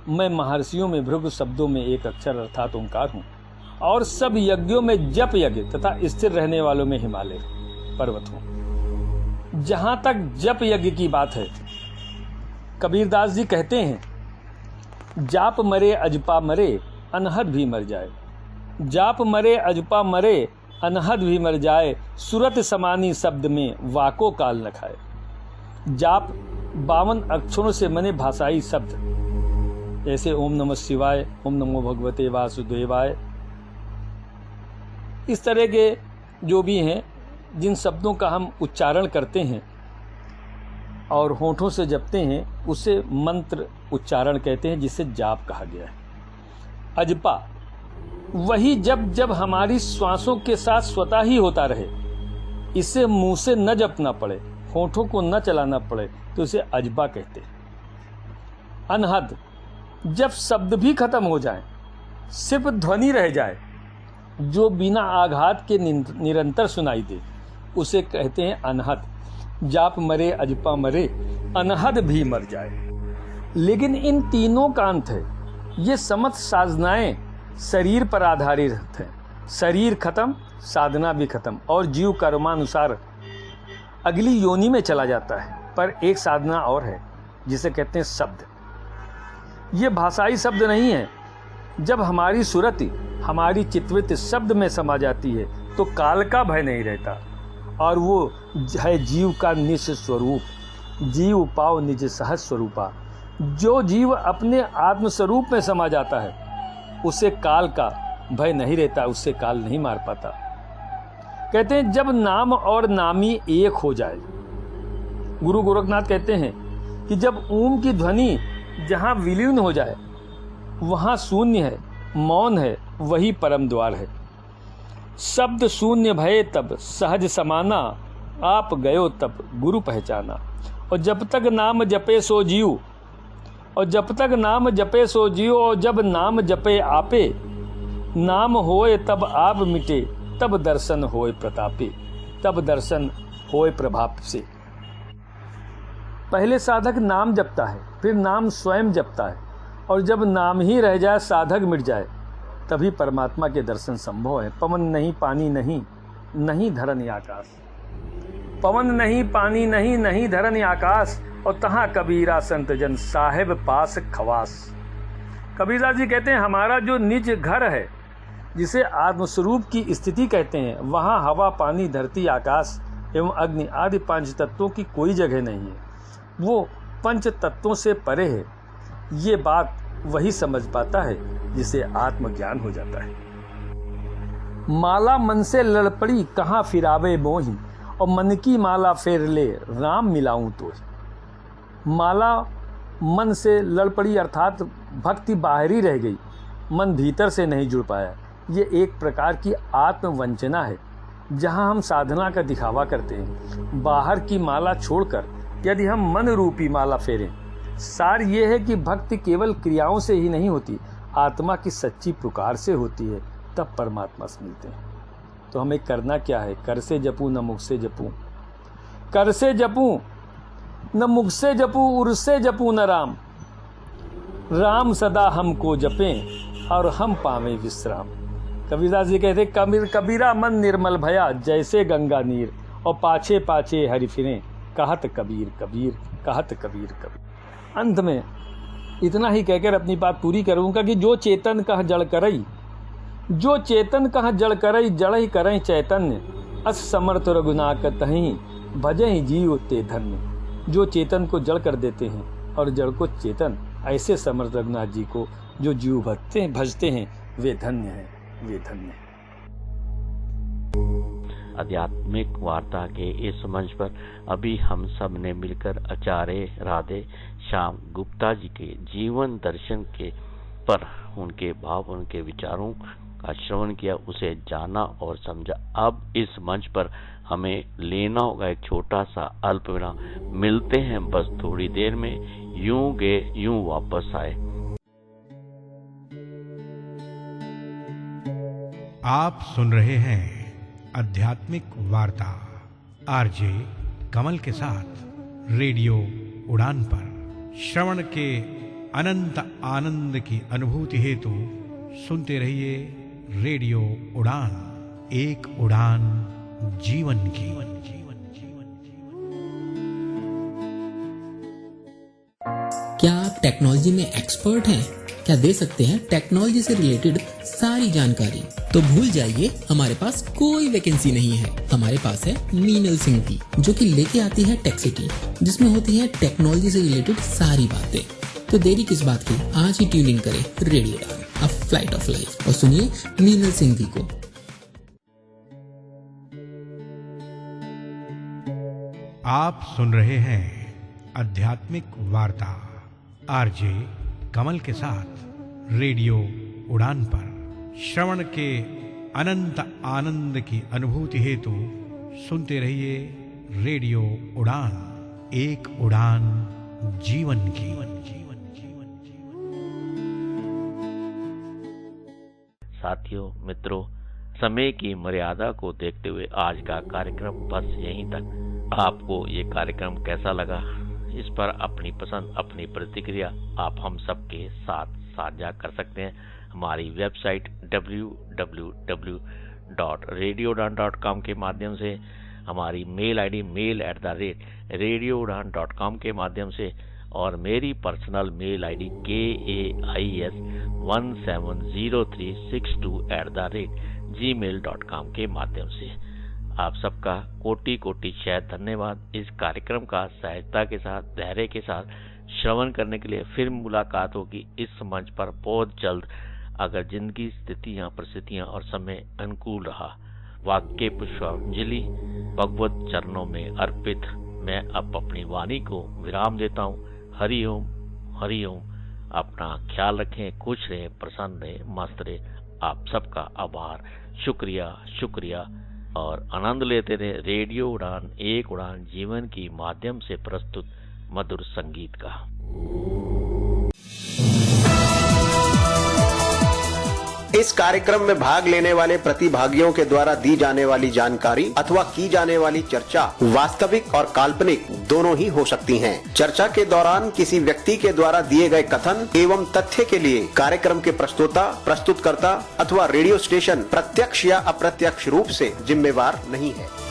मैं महर्षियों में भृगु शब्दों में एक अक्षर अर्थात ओंकार हूं, और सब यज्ञों में जप यज्ञ तथा स्थिर रहने वालों में हिमालय पर्वत हूं। जहां तक जप यज्ञ की बात है, कबीरदास जी कहते हैं, जाप मरे अजपा मरे अनहद भी मर जाए। जाप मरे अजपा मरे अनहद भी मर जाए, सुरत समानी शब्द में वाको काल न खाए। जाप 52 अक्षरों से बने भाषाई शब्द, जैसे ओम नमः शिवाय, ओम नमो भगवते वासुदेवाय, इस तरह के जो भी हैं, जिन शब्दों का हम उच्चारण करते हैं और होठों से जपते हैं, उसे मंत्र उच्चारण कहते हैं, जिसे जाप कहा गया है। अजपा वही जब जब हमारी श्वासों के साथ स्वतः ही होता रहे, इसे मुंह से न जपना पड़े, होठों को न चलाना पड़े, तो इसे अजबा कहते हैं। अनहद जब शब्द भी खत्म हो जाए, सिर्फ ध्वनि रह जाए, जो बिना आघात के निरंतर सुनाई दे, उसे कहते हैं अनहद। जाप मरे अजपा मरे अनहद भी मर जाए। लेकिन इन तीनों का अंत है। ये समस्त साधनाएं शरीर पर आधारित हैं। शरीर खत्म, साधना भी खत्म, और जीव कर्मानुसार अगली योनि में चला जाता है। पर एक साधना और है, जिसे कहते हैं शब्द। ये भाषाई शब्द नहीं है। जब हमारी सुरति, हमारी चित्तवृत्ति शब्द में समा जाती है, तो काल का भय नहीं रहता, और वो है जीव का निज स्वरूप। जीव पाओ निज सहज स्वरूपा। जो जीव अपने आत्म स्वरूप में समा जाता है, उसे काल का भय नहीं रहता, उससे काल नहीं मार पाता। कहते हैं जब नाम और नामी एक हो जाए। गुरु गोरखनाथ कहते हैं कि जब ओम की ध्वनि जहां विलीन हो जाए, वहां शून्य है, मौन है, वही परम द्वार है। शब्द शून्य भये तब सहज समाना, आप गयो तब गुरु पहचाना। और जब तक नाम जपे सो जीव, और जब तक नाम जपे सो जीव, और जब नाम जपे आपे, नाम होए तब आप मिटे, तब दर्शन होए प्रतापे, तब दर्शन होए प्रभाप से। पहले साधक नाम जपता है, फिर नाम स्वयं जपता है, और जब नाम ही रह जाए, साधक मिट जाए, तभी परमात्मा के दर्शन संभव है। पवन नहीं पानी नहीं, नहीं धरन आकाश। पवन नहीं पानी नहीं, नहीं धरन आकाश, और तहां कबीरा संत जन साहेब पास खवास। कबीरदास जी कहते हैं हमारा जो निज घर है, जिसे आत्मस्वरूप की स्थिति कहते हैं, वहां हवा पानी धरती आकाश एवं अग्नि आदि 5 तत्वों की कोई जगह नहीं है। वो 5 तत्वों से परे है। ये बात वही समझ पाता है जिसे आत्मज्ञान हो जाता है। माला मन से लड़ पड़ी कहाँ फिरावे मोही, और मन की माला फेर ले राम मिलाऊं तो। माला मन से लड़ पड़ी अर्थात भक्ति बाहरी रह गई, मन भीतर से नहीं जुड़ पाया। ये एक प्रकार की आत्मवंचना है, जहां हम साधना का दिखावा करते हैं। बाहर की माला छोड़कर यदि हम मन रूपी माला फेरें, सार ये है कि भक्ति केवल क्रियाओं से ही नहीं होती, आत्मा की सच्ची पुकार से होती है, तब परमात्मा से मिलते हैं। तो हमें करना क्या है? कर से जपूं न मुख से जपूं, कर से जपूं न मुख से जपूं, उर से जपूं न राम। राम सदा हमको जपें और हम पावें विश्राम। कबीरदास जी कहते कबीरा मन निर्मल भया जैसे गंगा नीर, और पाछे पाछे हरि फिरें कहत कबीर कबीर, कहत कबीर कबीर। अंत में इतना ही कहकर अपनी बात पूरी करूंगा कि जो चेतन कह जड़ करई, जो चेतन कह जड़ करई, जड़ ही करई चैतन्य, अस समर्थ रघुनाथ तहीं भजहि जीव ते धन्य। जो चेतन को जड़ कर देते हैं और जड़ को चेतन, ऐसे समर्थ रघुनाथ जी को जो जीव भजते हैं, वे धन्य हैं, वे धन्य हैं। आध्यात्मिक वार्ता के इस मंच पर अभी हम सब ने मिलकर आचार्य राधे श्याम गुप्ता जी के जीवन दर्शन के पर उनके भाव, उनके विचारों का श्रवण किया, उसे जाना और समझा। अब इस मंच पर हमें लेना होगा एक छोटा सा अल्प विराम। मिलते हैं बस थोड़ी देर में। यूं गए यूं वापस आए। आप सुन रहे हैं आध्यात्मिक वार्ता आरजे कमल के साथ रेडियो उड़ान पर। श्रवण के अनंत आनंद की अनुभूति हेतु सुनते रहिए रेडियो उड़ान, एक उड़ान जीवन की। क्या आप टेक्नोलॉजी में एक्सपर्ट हैं? क्या दे सकते हैं टेक्नोलॉजी से रिलेटेड सारी जानकारी? तो भूल जाइए, हमारे पास कोई वैकेंसी नहीं है। हमारे पास है मीनल सिंह की, जो कि लेके आती है टेक सिटी, जिसमें होती है टेक्नोलॉजी से रिलेटेड सारी बातें। तो देरी किस बात की, आज ही ट्यून इन करें रेडियो उड़ान, अ फ्लाइट ऑफ लाइफ, और सुनिए मीनल सिंह जी को। आप सुन रहे हैं आध्यात्मिक वार्ता आरजे कमल के साथ रेडियो उड़ान पर। श्रवण के अनंत आनंद की अनुभूति हेतु सुनते रहिए रेडियो उड़ान, एक उड़ान जीवन की। साथियों, मित्रों, समय की मर्यादा को देखते हुए आज का कार्यक्रम बस यहीं तक। आपको ये कार्यक्रम कैसा लगा, इस पर अपनी पसंद, अपनी प्रतिक्रिया आप हम सबके साथ साझा कर सकते हैं। हमारी वेबसाइट www.radioudan.com के माध्यम से, हमारी मेल आईडी mail@radioudan.com के माध्यम से, और मेरी पर्सनल मेल आईडी KAIS170362@gmail.com के माध्यम से। आप सबका कोटि कोटि शायद धन्यवाद इस कार्यक्रम का सहजता के साथ, धैर्य के साथ श्रवण करने के लिए। फिर मुलाकात होगी इस मंच पर बहुत जल्द, अगर जिंदगी, स्थितियां, परिस्थितियां और समय अनुकूल रहा। वाक्य पुष्पांजलि भगवत चरणों में अर्पित मैं अब अपनी वाणी को विराम देता हूँ। हरि ओम, हरि ओम। अपना ख्याल रखें, खुश रहें, प्रसन्न रहें, मस्त रहें। आप सबका आभार, शुक्रिया, शुक्रिया, और आनंद लेते रहे रेडियो उड़ान, एक उड़ान जीवन की माध्यम से प्रस्तुत मधुर संगीत का। इस कार्यक्रम में भाग लेने वाले प्रतिभागियों के द्वारा दी जाने वाली जानकारी अथवा की जाने वाली चर्चा वास्तविक और काल्पनिक दोनों ही हो सकती हैं। चर्चा के दौरान किसी व्यक्ति के द्वारा दिए गए कथन एवं तथ्य के लिए कार्यक्रम के प्रस्तोता, प्रस्तुतकर्ता अथवा रेडियो स्टेशन प्रत्यक्ष या अप्रत्यक्ष रूप से जिम्मेवार नहीं है।